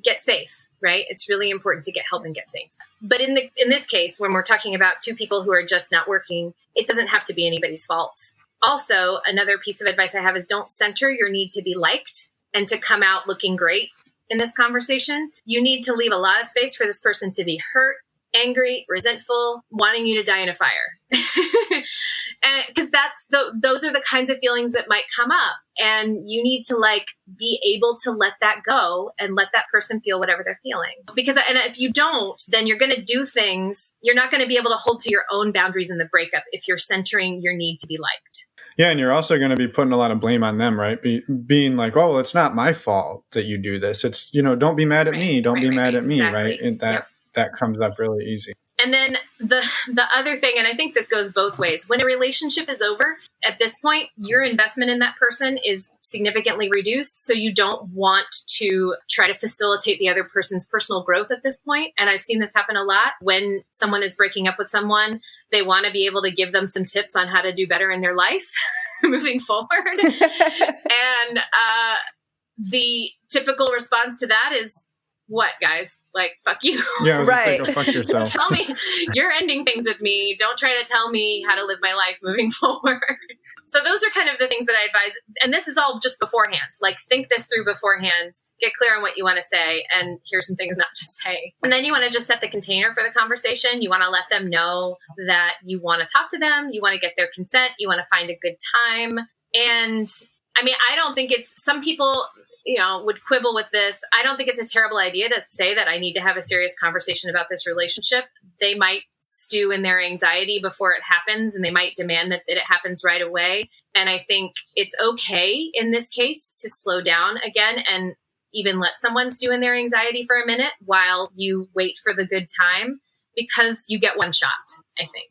get safe. Right? It's really important to get help and get safe. But in this case, when we're talking about two people who are just not working, it doesn't have to be anybody's fault. Also, another piece of advice I have is don't center your need to be liked and to come out looking great in this conversation. You need to leave a lot of space for this person to be hurt, angry, resentful, wanting you to die in a fire. And because those are the kinds of feelings that might come up, and you need to be able to let that go and let that person feel whatever they're feeling. Because if you don't, then you're going to do things. You're not going to be able to hold to your own boundaries in the breakup if you're centering your need to be liked. Yeah, and you're also going to be putting a lot of blame on them, right? Being like, oh, well, it's not my fault that you do this. It's, don't be mad at me. Don't be mad at me, right? And that comes up really easy. And then the other thing, and I think this goes both ways, when a relationship is over, at this point, your investment in that person is significantly reduced. So you don't want to try to facilitate the other person's personal growth at this point. And I've seen this happen a lot. When someone is breaking up with someone, they want to be able to give them some tips on how to do better in their life moving forward. And the typical response to that is, what, guys? Fuck you. Yeah, right. Go fuck yourself. Tell me, you're ending things with me. Don't try to tell me how to live my life moving forward. So those are kind of the things that I advise. And this is all just beforehand. Think this through beforehand. Get clear on what you want to say. And here's some things not to say. And then you want to just set the container for the conversation. You want to let them know that you want to talk to them. You want to get their consent. You want to find a good time. And I don't think some people would quibble with this. I don't think it's a terrible idea to say that I need to have a serious conversation about this relationship. They might stew in their anxiety before it happens, and they might demand that it happens right away. And I think it's okay in this case to slow down again and even let someone stew in their anxiety for a minute while you wait for the good time, because you get one shot, I think.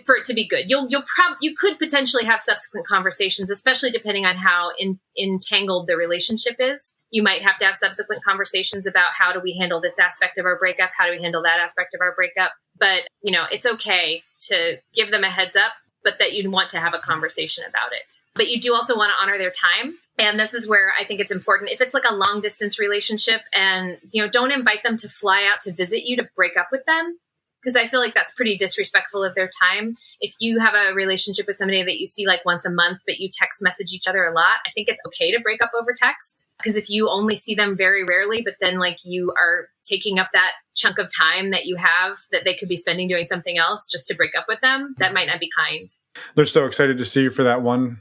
For it to be good, you could potentially have subsequent conversations, especially depending on how entangled the relationship is. You might have to have subsequent conversations about how do we handle this aspect of our breakup? How do we handle that aspect of our breakup? But, it's okay to give them a heads up, but that you'd want to have a conversation about it. But you do also want to honor their time. And this is where I think it's important. If it's a long distance relationship and, don't invite them to fly out to visit you to break up with them, because I feel like that's pretty disrespectful of their time. If you have a relationship with somebody that you see once a month, but you text message each other a lot, I think it's okay to break up over text. Because if you only see them very rarely, but then you are taking up that chunk of time that you have that they could be spending doing something else just to break up with them, that might not be kind. They're so excited to see you for that one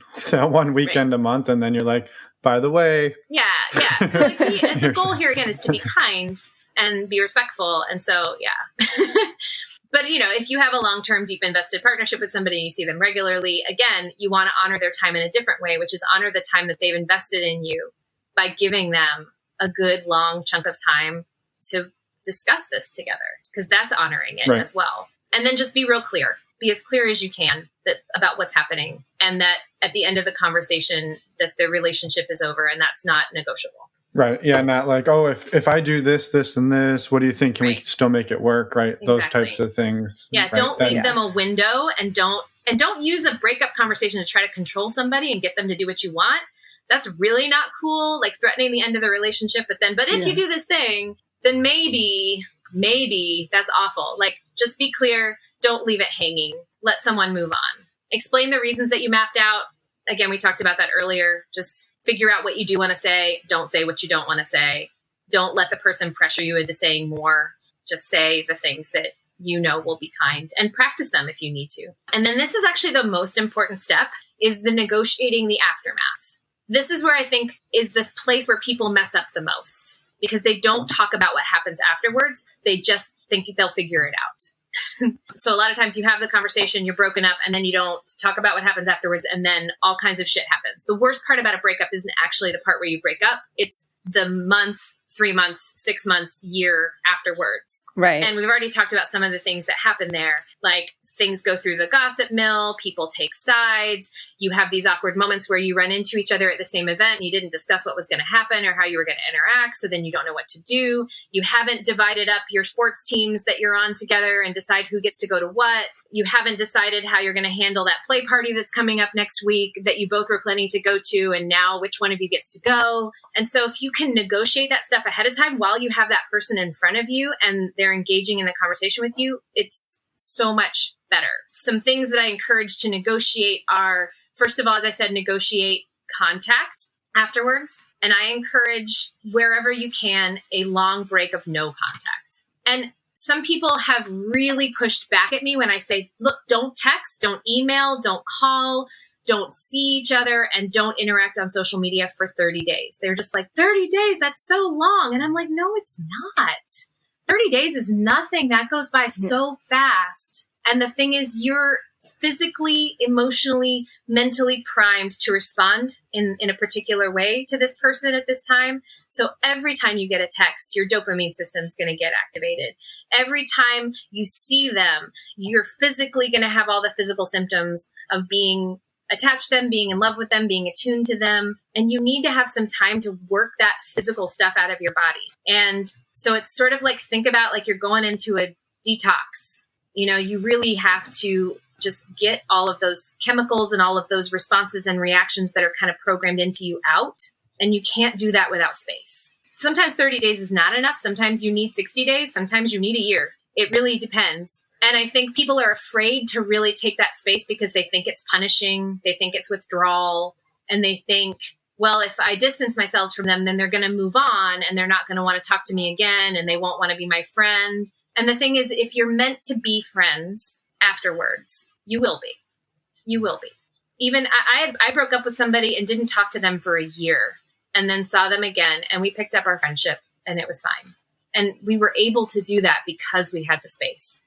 weekend a month. And then you're like, by the way. Yeah. So the goal here again is to be kind and be respectful. And so, yeah. But, if you have a long-term, deep invested partnership with somebody and you see them regularly, again, you want to honor their time in a different way, which is honor the time that they've invested in you by giving them a good, long chunk of time to discuss this together, because that's honoring it as well. And then just be real clear. Be as clear as you can about what's happening, and that at the end of the conversation that the relationship is over and that's not negotiable. Right. Yeah. Not oh, if I do this, this, and this, what do you think? Can we still make it work? Right. Exactly. Those types of things. Yeah. Right? Don't leave them a window, and don't use a breakup conversation to try to control somebody and get them to do what you want. That's really not cool. Threatening the end of the relationship. But if you do this thing, then maybe that's awful. Just be clear. Don't leave it hanging. Let someone move on. Explain the reasons that you mapped out. Again, we talked about that earlier. Just figure out what you do want to say. Don't say what you don't want to say. Don't let the person pressure you into saying more. Just say the things that will be kind, and practice them if you need to. And then this is actually the most important step, is the negotiating the aftermath. This is where I think is the place where people mess up the most, because they don't talk about what happens afterwards. They just think they'll figure it out. So a lot of times you have the conversation, you're broken up, and then you don't talk about what happens afterwards, and then all kinds of shit happens. The worst part about a breakup isn't actually the part where you break up. It's the month, 3 months, 6 months, year afterwards. Right. And we've already talked about some of the things that happen there, like things go through the gossip mill, people take sides, you have these awkward moments where you run into each other at the same event and you didn't discuss what was going to happen or how you were going to interact, so then you don't know what to do. You haven't divided up your sports teams that you're on together and decide who gets to go to what. You haven't decided how you're going to handle that play party that's coming up next week that you both were planning to go to, and now which one of you gets to go. And so if you can negotiate that stuff ahead of time while you have that person in front of you and they're engaging in the conversation with you, it's so much better. Some things that I encourage to negotiate are, first of all, as I said, negotiate contact afterwards. And I encourage, wherever you can, a long break of no contact. And some people have really pushed back at me when I say, look, don't text, don't email, don't call, don't see each other, and don't interact on social media for 30 days. They're just like, 30 days, that's so long. And I'm like, no, it's not. 30 days is nothing. That goes by so fast. And the thing is, you're physically, emotionally, mentally primed to respond in a particular way to this person at this time. So every time you get a text, your dopamine system's going to get activated. Every time you see them, you're physically going to have all the physical symptoms of being attached to them, being in love with them, being attuned to them. And you need to have some time to work that physical stuff out of your body. And so it's sort of like, think about like you're going into a detox. You really have to just get all of those chemicals and all of those responses and reactions that are kind of programmed into you out. And you can't do that without space. Sometimes 30 days is not enough. Sometimes you need 60 days. Sometimes you need a year. It really depends. And I think people are afraid to really take that space because they think it's punishing. They think it's withdrawal. And they think, well, if I distance myself from them, then they're going to move on and they're not going to want to talk to me again and they won't want to be my friend. And the thing is, if you're meant to be friends afterwards, you will be. You will be. Even I broke up with somebody and didn't talk to them for a year and then saw them again. And we picked up our friendship and it was fine. And we were able to do that because we had the space.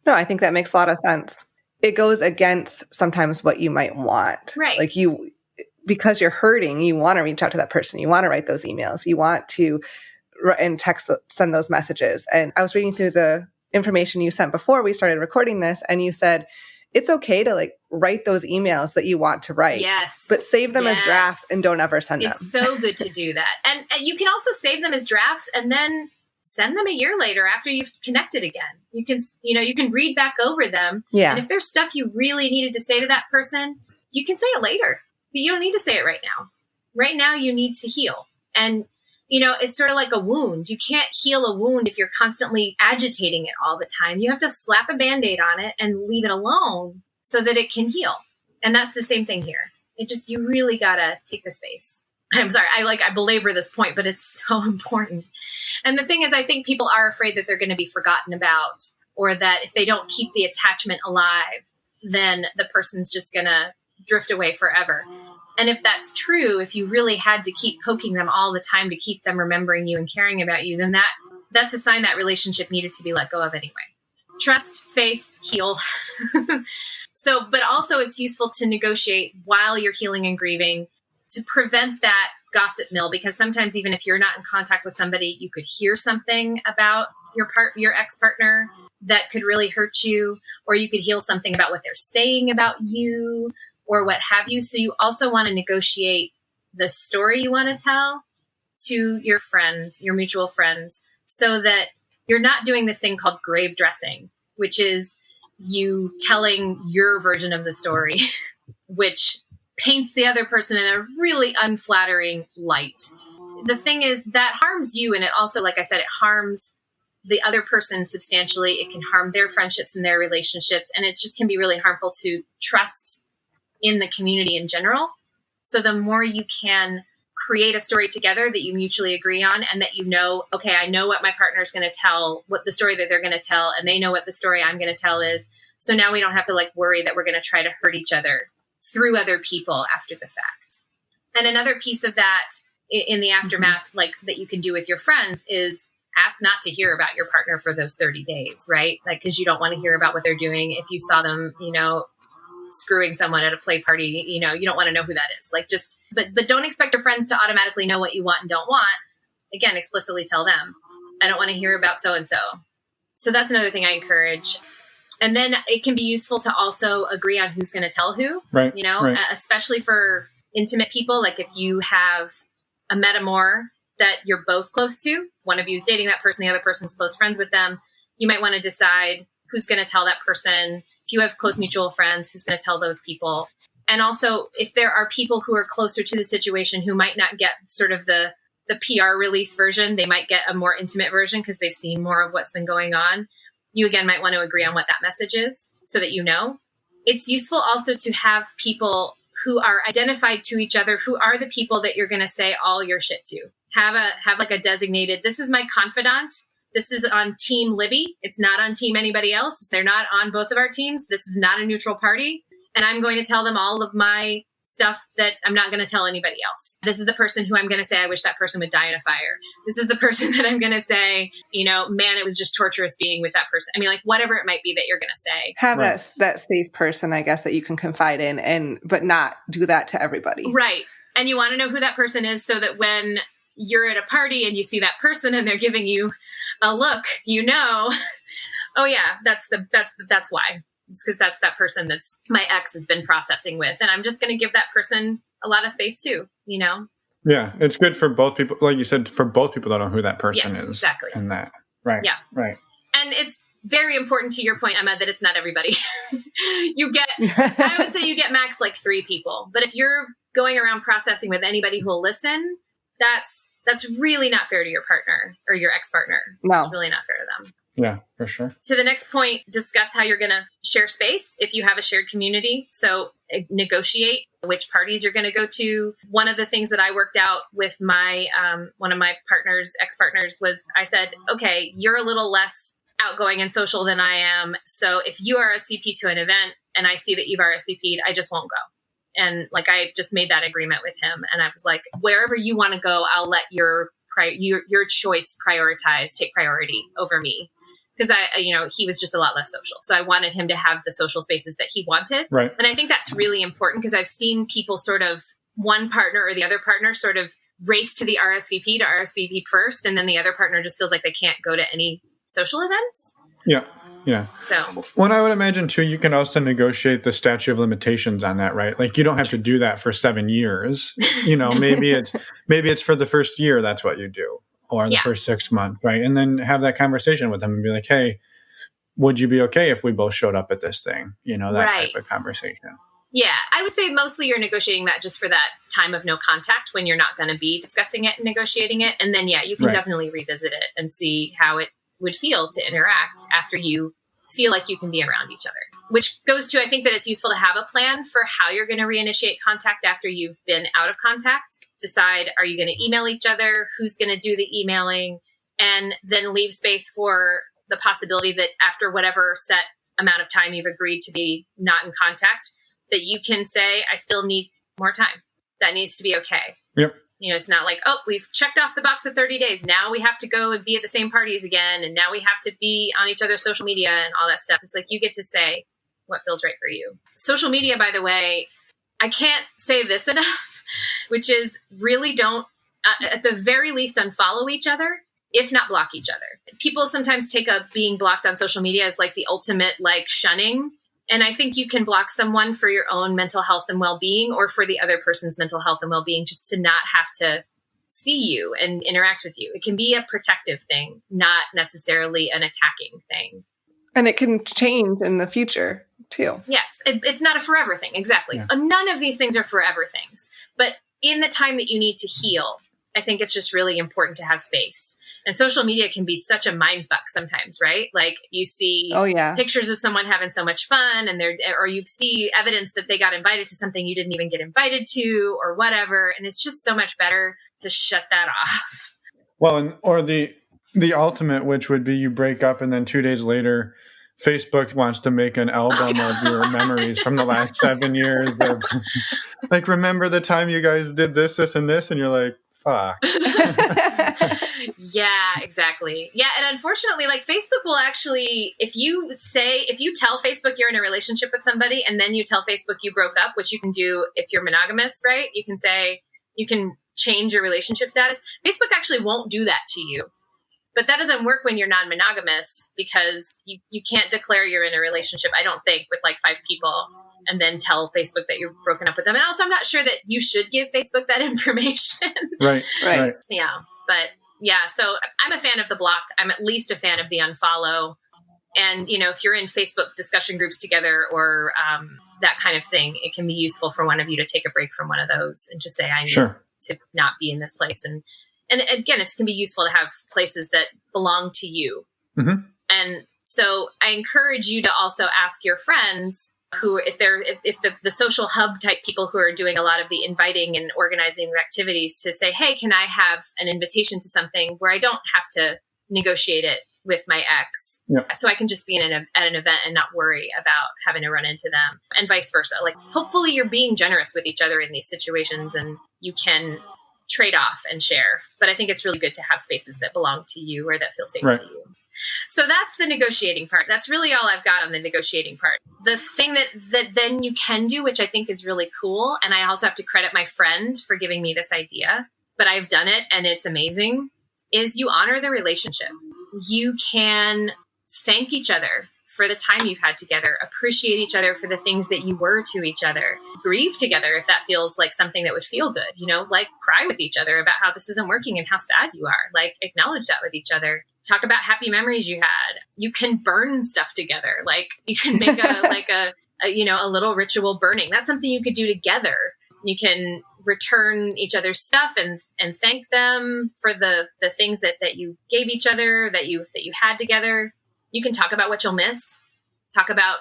No, I think that makes a lot of sense. It goes against sometimes what you might want. Right. Like because you're hurting, you want to reach out to that person. You want to write those emails. You want to and send those messages. And I was reading through the information you sent before we started recording this, and you said it's okay to like write those emails that you want to write. Yes. But save them as drafts and don't ever send them. It's so good to do that. And you can also save them as drafts and then send them a year later after you've connected again. You can read back over them. Yeah. And if there's stuff you really needed to say to that person, you can say it later, but you don't need to say it right now. Right now you need to heal. And it's sort of like a wound. You can't heal a wound if you're constantly agitating it all the time. You have to slap a Band-Aid on it and leave it alone so that it can heal. And that's the same thing here. You really gotta take the space. I'm sorry, I belabor this point, but it's so important. And the thing is, I think people are afraid that they're going to be forgotten about, or that if they don't keep the attachment alive, then the person's just going to drift away forever. And if that's true, if you really had to keep poking them all the time to keep them remembering you and caring about you, then that's a sign that relationship needed to be let go of anyway. Trust, faith, heal. But also it's useful to negotiate while you're healing and grieving to prevent that gossip mill, because sometimes even if you're not in contact with somebody, you could hear something about your ex-partner that could really hurt you, or you could hear something about what they're saying about you or what have you. So you also want to negotiate the story you want to tell to your friends, your mutual friends, so that you're not doing this thing called grave dressing, which is you telling your version of the story, which paints the other person in a really unflattering light. The thing is that harms you. And it also, like I said, it harms the other person substantially. It can harm their friendships and their relationships. And it just can be really harmful to trust in the community in general. So the more you can create a story together that you mutually agree on, and that you know, okay, I know what my partner is going to tell, what the story that they're going to tell, and they know what the story I'm going to tell is. So now we don't have to like worry that we're going to try to hurt each other through other people after the fact. And another piece of that in the aftermath, like that you can do with your friends, is ask not to hear about your partner for those 30 days, right? Like, because you don't want to hear about what they're doing. If you saw them, you know, screwing someone at a play party, you know, you don't want to know who that is. Like, just, but don't expect your friends to automatically know what you want and don't want. Again, explicitly tell them, I don't want to hear about so-and-so. So that's another thing I encourage. And then it can be useful to also agree on who's going to tell who, right? You know, right. Especially for intimate people. Like if you have a metamor that you're both close to, one of you is dating that person, the other person's close friends with them, you might want to decide who's going to tell that person. If you have close mutual friends, who's going to tell those people? And also, if there are people who are closer to the situation who might not get sort of the PR release version, they might get a more intimate version because they've seen more of what's been going on. You, again, might want to agree on what that message is so that you know. It's useful also to have people who are identified to each other, who are the people that you're going to say all your shit to. Have like a designated, this is my confidant. This is on team Libby. It's not on team anybody else. They're not on both of our teams. This is not a neutral party. And I'm going to tell them all of my stuff that I'm not going to tell anybody else. This is the person who I'm going to say, I wish that person would die in a fire. This is the person that I'm going to say, you know, man, it was just torturous being with that person. I mean, like whatever it might be that you're going to say. Have that safe person, I guess, that you can confide in, but not do that to everybody. Right. And you want to know who that person is so that when you're at a party and you see that person and they're giving you a look, you know, oh yeah, that's why. It's because that's that person that's my ex has been processing with. And I'm just going to give that person a lot of space too, you know? Yeah. It's good for both people. Like you said, for both people that know who that person is. Exactly. And that. Right. Yeah. Right. And it's very important to your point, Emma, that it's not everybody. I would say you get max like 3 people. But if you're going around processing with anybody who will listen, that's really not fair to your partner or your ex-partner. No. It's really not fair to them. Yeah, for sure. To the next point, discuss how you're going to share space if you have a shared community. So negotiate which parties you're going to go to. One of the things that I worked out with my one of my partners, ex-partners, was I said, okay, you're a little less outgoing and social than I am. So if you RSVP to an event and I see that you've RSVP'd, I just won't go. And like, I just made that agreement with him. And I was like, wherever you want to go, I'll let your choice take priority over me. Because he was just a lot less social. So I wanted him to have the social spaces that he wanted. Right. And I think that's really important because I've seen people sort of one partner or the other partner sort of race to the RSVP to RSVP first. And then the other partner just feels like they can't go to any social events. Yeah. Yeah. So, well, I would imagine too, you can also negotiate the statute of limitations on that, right? Like you don't have to do that for 7 years. You know, maybe it's for the first year. That's what you do. Or the first 6 months, right? And then have that conversation with them and be like, hey, would you be okay if we both showed up at this thing? You know, that type of conversation. Yeah, I would say mostly you're negotiating that just for that time of no contact when you're not going to be discussing it and negotiating it. And then, you can definitely revisit it and see how it would feel to interact after you feel like you can be around each other. Which goes to, I think that it's useful to have a plan for how you're going to reinitiate contact after you've been out of contact. Decide, are you going to email each other? Who's going to do the emailing? And then leave space for the possibility that after whatever set amount of time you've agreed to be not in contact, that you can say, I still need more time. That needs to be okay. Yep. You know, it's not like, oh, we've checked off the box of 30 days. Now we have to go and be at the same parties again. And now we have to be on each other's social media and all that stuff. It's like you get to say what feels right for you. Social media, by the way, I can't say this enough, which is really don't, at the very least, unfollow each other, if not block each other. People sometimes take up being blocked on social media as like the ultimate like shunning. And I think you can block someone for your own mental health and well-being or for the other person's mental health and well-being, just to not have to see you and interact with you. It can be a protective thing, not necessarily an attacking thing. And it can change in the future too. Yes. It's not a forever thing. Exactly. Yeah. None of these things are forever things. But in the time that you need to heal, I think it's just really important to have space. And social media can be such a mindfuck sometimes, right? Like you see pictures of someone having so much fun or you see evidence that they got invited to something you didn't even get invited to or whatever. And it's just so much better to shut that off. Well, or the ultimate, which would be you break up and then 2 days later, Facebook wants to make an album of your memories from the last 7 years. Like, remember the time you guys did this, this, and this? And you're like, fuck. Yeah, exactly. Yeah. And unfortunately, like Facebook will actually, if you tell Facebook you're in a relationship with somebody and then you tell Facebook you broke up, which you can do if you're monogamous, right? You can say, you can change your relationship status. Facebook actually won't do that to you. But that doesn't work when you're non-monogamous because you can't declare you're in a relationship, I don't think, with like 5 people and then tell Facebook that you're broken up with them. And also, I'm not sure that you should give Facebook that information. Right. Yeah. But yeah, so I'm a fan of the block. I'm at least a fan of the unfollow. And, if you're in Facebook discussion groups together or that kind of thing, it can be useful for one of you to take a break from one of those and just say, I need to not be in this place. And again, it can be useful to have places that belong to you. Mm-hmm. And so I encourage you to also ask your friends who, if the social hub type people who are doing a lot of the inviting and organizing activities, to say, hey, can I have an invitation to something where I don't have to negotiate it with my ex? Yeah. So I can just be at an event and not worry about having to run into them, and vice versa. Like, hopefully you're being generous with each other in these situations and you can trade off and share. But I think it's really good to have spaces that belong to you or that feel safe to you. So that's the negotiating part. That's really all I've got on the negotiating part. The thing that then you can do, which I think is really cool, and I also have to credit my friend for giving me this idea, but I've done it and it's amazing, is you honor the relationship. You can thank each other for the time you've had together, appreciate each other for the things that you were to each other, grieve together if that feels like something that would feel good, like cry with each other about how this isn't working and how sad you are, like acknowledge that with each other, talk about happy memories you had. You can burn stuff together. Like you can make a little ritual burning. That's something you could do together. You can return each other's stuff and thank them for the things that you gave each other, that you had together. You can talk about what you'll miss, talk about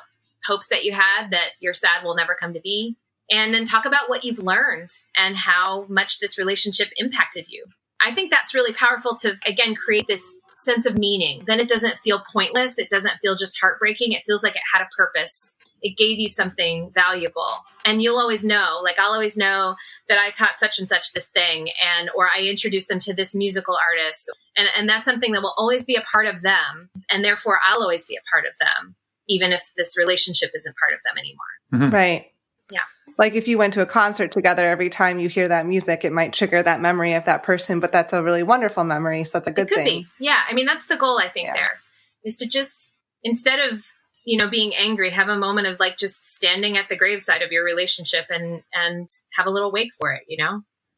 hopes that you had that you're sad will never come to be, and then talk about what you've learned and how much this relationship impacted you. I think that's really powerful to, again, create this sense of meaning. Then it doesn't feel pointless. It doesn't feel just heartbreaking. It feels like it had a purpose. It gave you something valuable. And you'll always know, like I'll always know that I taught such and such this thing, or I introduced them to this musical artist. And that's something that will always be a part of them. And therefore I'll always be a part of them, even if this relationship isn't part of them anymore. Mm-hmm. Right. Yeah. Like if you went to a concert together, every time you hear that music, it might trigger that memory of that person, but that's a really wonderful memory. So it's a good thing. Be. Yeah. I mean, that's the goal, I think, there is to just, instead of, being angry, have a moment of like just standing at the graveside of your relationship and have a little wake for it,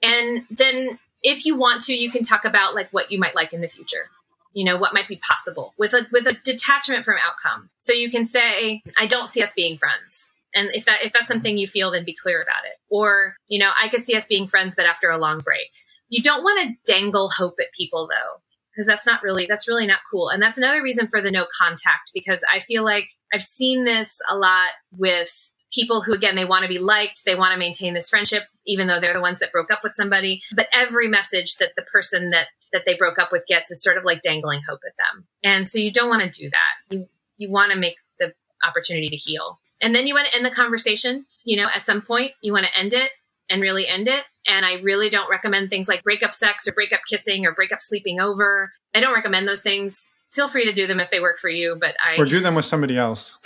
And then if you want to, you can talk about like what you might like in the future, what might be possible with a detachment from outcome. So you can say, I don't see us being friends. And if that's something you feel, then be clear about it. Or, I could see us being friends, but after a long break. You don't want to dangle hope at people though, because that's really not cool. And that's another reason for the no contact, because I feel like I've seen this a lot with people who, again, they want to be liked. They want to maintain this friendship, even though they're the ones that broke up with somebody. But every message that the person that they broke up with gets is sort of like dangling hope at them. And so you don't want to do that. You want to make the opportunity to heal. And then you want to end the conversation, at some point you want to end it and really end it. And I really don't recommend things like breakup sex or breakup kissing or breakup sleeping over. I don't recommend those things. Feel free to do them if they work for you, or do them with somebody else.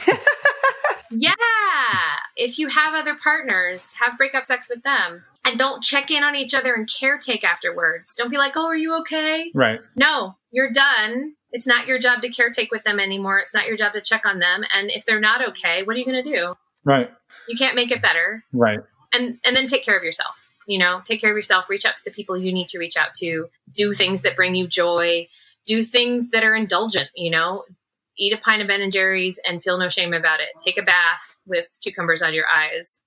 Yeah. If you have other partners, have breakup sex with them, and don't check in on each other and caretake afterwards. Don't be like, oh, are you okay? Right. No, you're done. It's not your job to caretake with them anymore. It's not your job to check on them. And if they're not okay, what are you going to do? Right. You can't make it better. Right. And then take care of yourself. Take care of yourself. Reach out to the people you need to reach out to. Do things that bring you joy. Do things that are indulgent. Eat a pint of Ben and Jerry's and feel no shame about it. Take a bath with cucumbers on your eyes.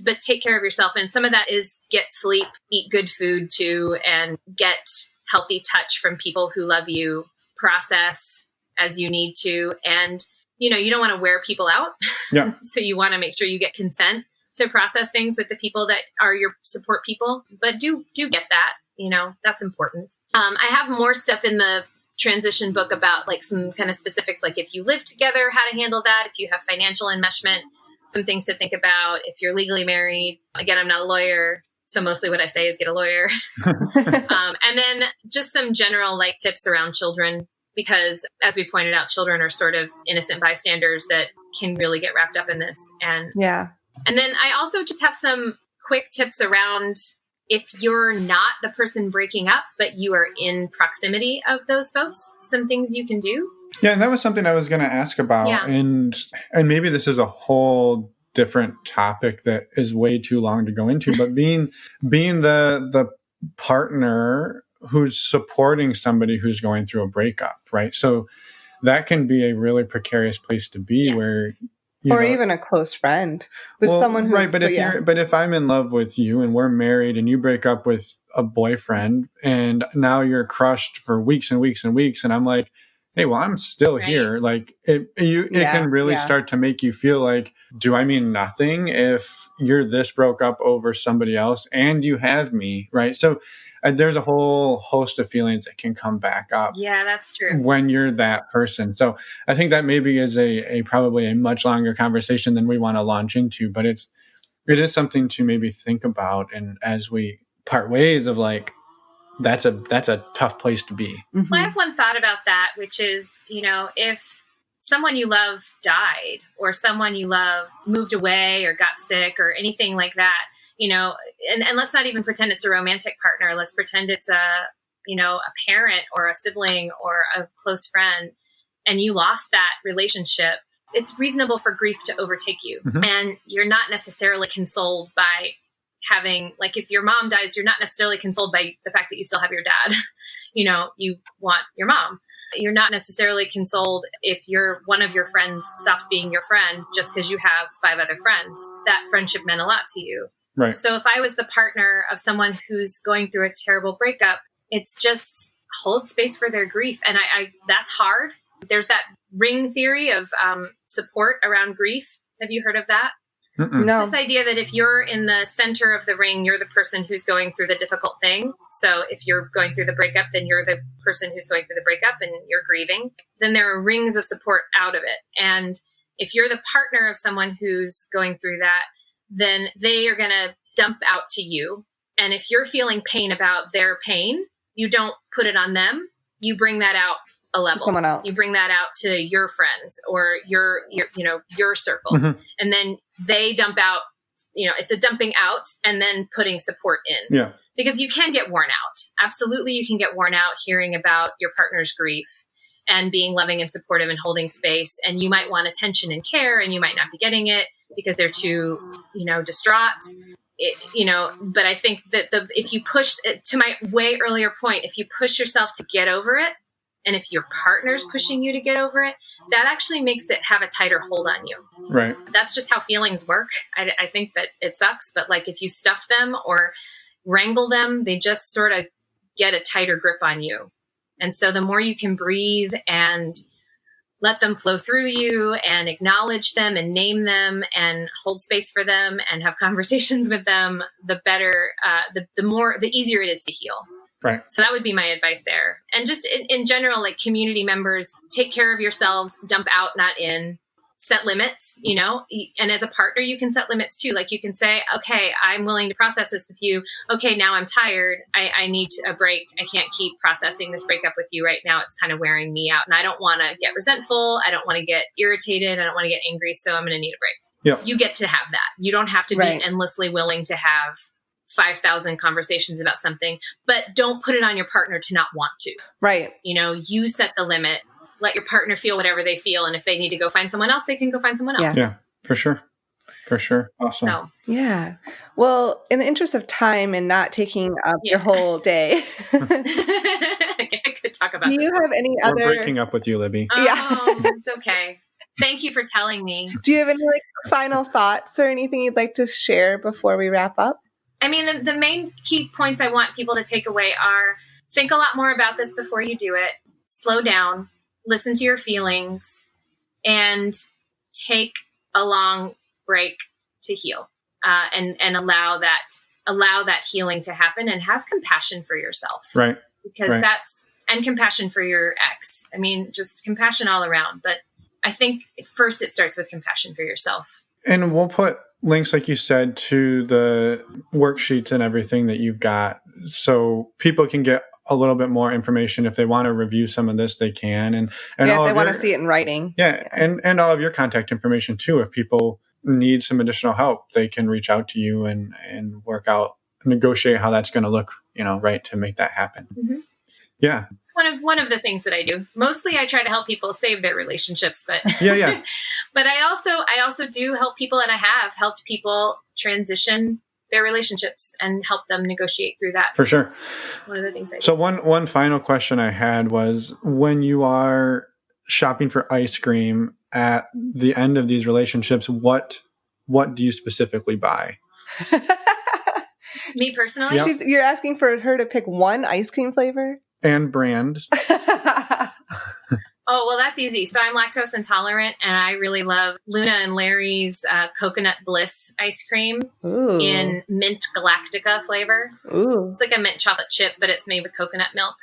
But take care of yourself. And some of that is get sleep, eat good food too, and get healthy touch from people who love you, process as you need to. And, you know, you don't want to wear people out. Yeah. So you want to make sure you get consent to process things with the people that are your support people, but do get that, you know, that's important. I have more stuff in the transition book about like some kind of specifics, like if you live together, how to handle that. If you have financial enmeshment, some things to think about. If you're legally married, again, I'm not a lawyer, so mostly what I say is get a lawyer. And then just some general like tips around children, because as we pointed out, children are sort of innocent bystanders that can really get wrapped up in this. And then I also just have some quick tips around if you're not the person breaking up, but you are in proximity of those folks, some things you can do. Yeah, and that was something I was going to ask about. Yeah. And maybe this is a whole different topic that is way too long to go into, but being the partner who's supporting somebody who's going through a breakup, right? So that can be a really precarious place to be. Yes. Where or even a close friend with someone who's right. But if I'm in love with you and we're married and you break up with a boyfriend and now you're crushed for weeks and weeks and weeks, and I'm like, hey, well, I'm still here. Like it can really start to make you feel like, do I mean nothing if you're this broke up over somebody else and you have me, right? So there's a whole host of feelings that can come back up. Yeah, that's true. When you're that person. So I think that maybe is a probably a much longer conversation than we want to launch into, but it is something to maybe think about. And as we part ways of like, that's a tough place to be. Mm-hmm. Well, I have one thought about that, which is, you know, if someone you love died or someone you love moved away or got sick or anything like that, you know, and let's not even pretend it's a romantic partner. Let's pretend it's a parent or a sibling or a close friend, and you lost that relationship. It's reasonable for grief to overtake you. Mm-hmm. And you're not necessarily consoled by having, like, if your mom dies, you're not necessarily consoled by the fact that you still have your dad. You know, you want your mom. You're not necessarily consoled if one of your friends stops being your friend just because you have 5 other friends. That friendship meant a lot to you. Right. So if I was the partner of someone who's going through a terrible breakup, it's just hold space for their grief. And I that's hard. There's that ring theory of support around grief. Have you heard of that? Mm-mm. No. It's this idea that if you're in the center of the ring, you're the person who's going through the difficult thing. So if you're going through the breakup, then you're the person who's going through the breakup and you're grieving. Then there are rings of support out of it. And if you're the partner of someone who's going through that, then they are going to dump out to you. And if you're feeling pain about their pain, you don't put it on them. You bring that out a level. Someone else. You bring that out to your friends or your circle. Mm-hmm. And then they dump out, it's a dumping out and then putting support in. Yeah. Because you can get worn out. Absolutely. You can get worn out hearing about your partner's grief and being loving and supportive and holding space. And you might want attention and care and you might not be getting it because they're too, distraught. But I think that if you push, to my way earlier point, if you push yourself to get over it, and if your partner's pushing you to get over it, that actually makes it have a tighter hold on you. Right. That's just how feelings work. I think that it sucks, but like if you stuff them or wrangle them, they just sort of get a tighter grip on you. And so the more you can breathe and let them flow through you and acknowledge them and name them and hold space for them and have conversations with them, the better, the easier it is to heal. Right. So that would be my advice there. And just in general, like community members, take care of yourselves, dump out, not in, set limits, and as a partner, you can set limits too. Like you can say, okay, I'm willing to process this with you. Okay, now I'm tired. I need a break. I can't keep processing this breakup with you right now. It's kind of wearing me out and I don't want to get resentful. I don't want to get irritated. I don't want to get angry. So I'm going to need a break. Yep. You get to have that. You don't have to be endlessly willing to have 5,000 conversations about something, but don't put it on your partner to not want to. Right. You set the limit, let your partner feel whatever they feel. And if they need to go find someone else, they can go find someone else. Yes. Yeah, for sure. For sure. Awesome. So, yeah. Well, in the interest of time and not taking up your whole day, I could talk about do you have any other... We're breaking up with you, Libby. Oh, it's okay. Thank you for telling me. Do you have any final thoughts or anything you'd like to share before we wrap up? I mean, the main key points I want people to take away are think a lot more about this before you do it. Slow down, listen to your feelings, and take a long break to heal, and allow that healing to happen, and have compassion for yourself. Right. Because and compassion for your ex. I mean, just compassion all around. But I think first it starts with compassion for yourself. And we'll put links, like you said, to the worksheets and everything that you've got, so people can get a little bit more information. If they want to review some of this, they can. And if they want to see it in writing. Yeah. And all of your contact information too. If people need some additional help, they can reach out to you and negotiate how that's going to look, right, to make that happen. Mm-hmm. Yeah. It's one of the things that I do. Mostly I try to help people save their relationships, but yeah. But I also do help people, and I have helped people transition their relationships and help them negotiate through that. For sure. One of the things I do. So one final question I had was, when you are shopping for ice cream at the end of these relationships, what do you specifically buy? Me personally? Yep. You're asking for her to pick one ice cream flavor? And brand. Oh, well, that's easy. So I'm lactose intolerant, and I really love Luna and Larry's Coconut Bliss ice cream. Ooh. In Mint Galactica flavor. Ooh. It's like a mint chocolate chip, but it's made with coconut milk.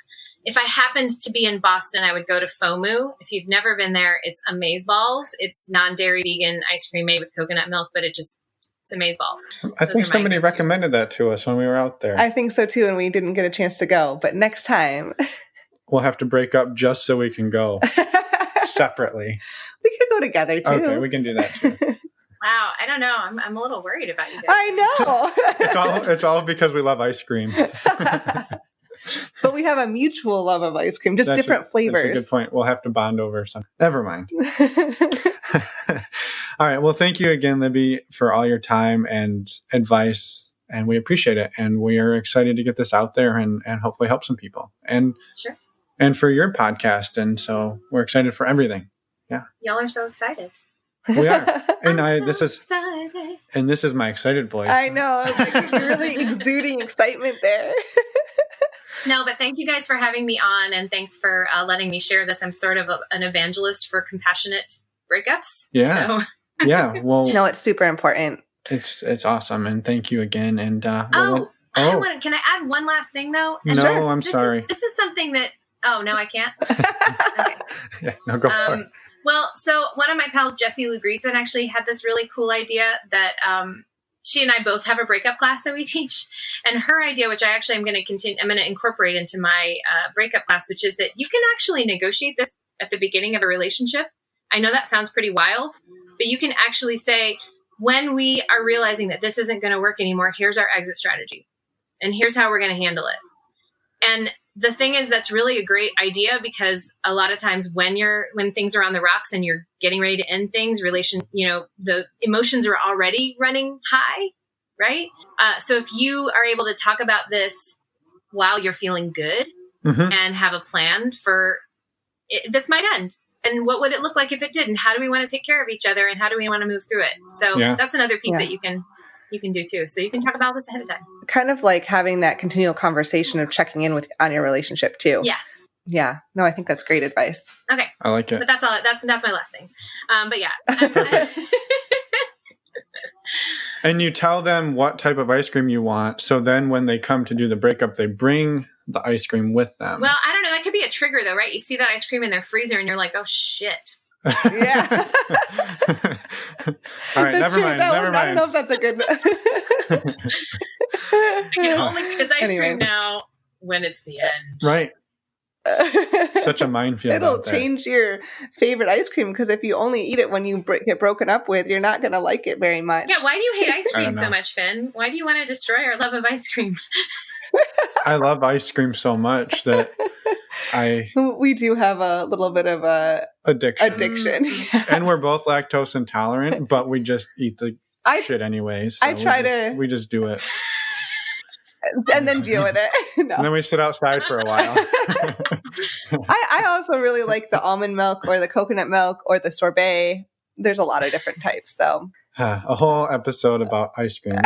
If I happened to be in Boston, I would go to FOMU. If you've never been there, it's Amazeballs. It's non-dairy vegan ice cream made with coconut milk, but it's Amazeballs. I think somebody recommended that to us when we were out there. I think so too, and we didn't get a chance to go. But next time, we'll have to break up just so we can go separately. We could go together too. Okay, we can do that too. Wow, I don't know. I'm a little worried about you guys. I know. It's all because we love ice cream. But we have a mutual love of ice cream, just different flavors. That's a good point. We'll have to bond over something. Never mind. All right. Well, thank you again, Libby, for all your time and advice. And we appreciate it. And we are excited to get this out there and hopefully help some people. And sure. And for your podcast. And so we're excited for everything. Yeah. Y'all are so excited. We are. And excited. And this is my excited voice. I know. I was like, you're really exuding excitement there. No, but thank you guys for having me on, and thanks for letting me share this. I'm sort of an evangelist for compassionate breakups. Yeah. So. Yeah. Well, no, it's super important. It's awesome. And thank you again. And, can I add one last thing though? And no, sure. I'm sorry. This is something that, no, I can't. Okay. Yeah, no, go for it. Well, so one of my pals, Jessie Lugreason, actually had this really cool idea that, she and I both have a breakup class that we teach. And her idea, which I'm going to incorporate into my breakup class, which is that you can actually negotiate this at the beginning of a relationship. I know that sounds pretty wild, but you can actually say, when we are realizing that this isn't going to work anymore, here's our exit strategy. And here's how we're going to handle it. And the thing is, that's really a great idea, because a lot of times when things are on the rocks and you're getting ready to end things, the emotions are already running high, right? So if you are able to talk about this while you're feeling good and have a plan for it, this might end. And what would it look like if it didn't? How do we want to take care of each other, and how do we want to move through it? So that's another piece that you can do too. So you can talk about this ahead of time. Kind of like having that continual conversation of checking in on your relationship too. Yes. Yeah. No, I think that's great advice. Okay. I like it. But that's all. That's my last thing. But yeah. And you tell them what type of ice cream you want. So then when they come to do the breakup, they bring the ice cream with them. Well, I don't know. That could be a trigger though, right? You see that ice cream in their freezer and you're like, oh shit. Yeah. All right, never mind. I don't know if that's a good. I can only get this ice cream now when it's the end. Right. Such a minefield. It'll change your favorite ice cream, because if you only eat it when you get broken up with, you're not going to like it very much. Yeah. Why do you hate ice cream so much, Finn? Why do you want to destroy our love of ice cream? I love ice cream so much that we do have a little bit of a addiction. And we're both lactose intolerant, but we just eat the shit anyways. So we just do it. And then deal with it. No. And then we sit outside for a while. I also really like the almond milk or the coconut milk or the sorbet. There's a lot of different types. So a whole episode about ice cream.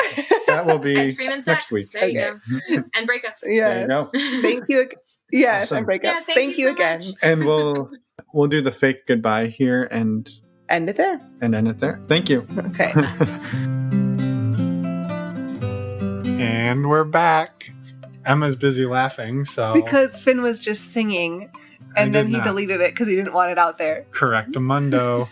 That will be ice cream and sex. Next week. There you go. And breakups. Yeah. There you go. Thank you. Yes, Awesome. and breakup. Yeah, thank you so again. much. And we'll do the fake goodbye here and End it there. end it there. Thank you. Okay. And we're back. Emma's busy laughing, so Because Finn was just singing, and then he deleted it because he didn't want it out there. Correctamundo.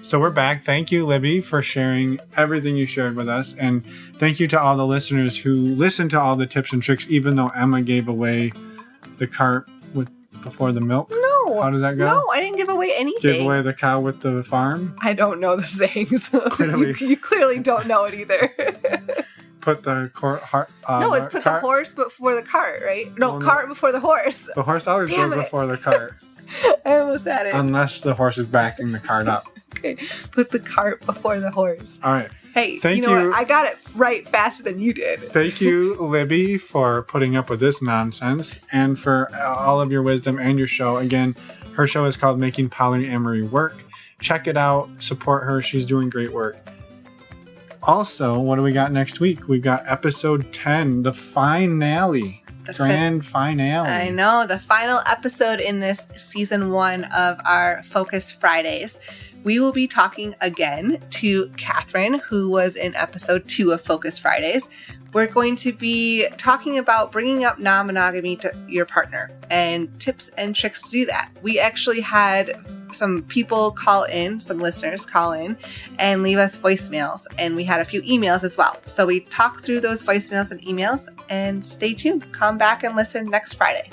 So we're back. Thank you, Libby, for sharing everything you shared with us. And thank you to all the listeners who listened to all the tips and tricks, even though Emma gave away the cart before the milk. No. How does that go? No, I didn't give away anything. Give away the cow with the farm? I don't know the saying, so Clearly. you clearly don't know it either. Put the No, it's put the horse before the cart, right? No, cart before the horse. The horse always Damn goes it. before the cart. I almost had it. Unless the horse is backing the cart up. Okay, put the cart before the horse. All right. Hey, Thank you know you. what? I got it right faster than you did. Thank you, Libby, for putting up with this nonsense and for all of your wisdom and your show. Again, her show is called Making Polyamory Work. Check it out. Support her. She's doing great work. Also, what do we got next week? We've got episode 10, the finale. Grand finale. I know, the final episode in this season 1 of our Focus Fridays. We will be talking again to Catherine, who was in episode 2 of Focus Fridays. We're going to be talking about bringing up non-monogamy to your partner and tips and tricks to do that. We actually had some people call in, some listeners call in and leave us voicemails, and we had a few emails as well. So we talked through those voicemails and emails, and stay tuned. Come back and listen next Friday.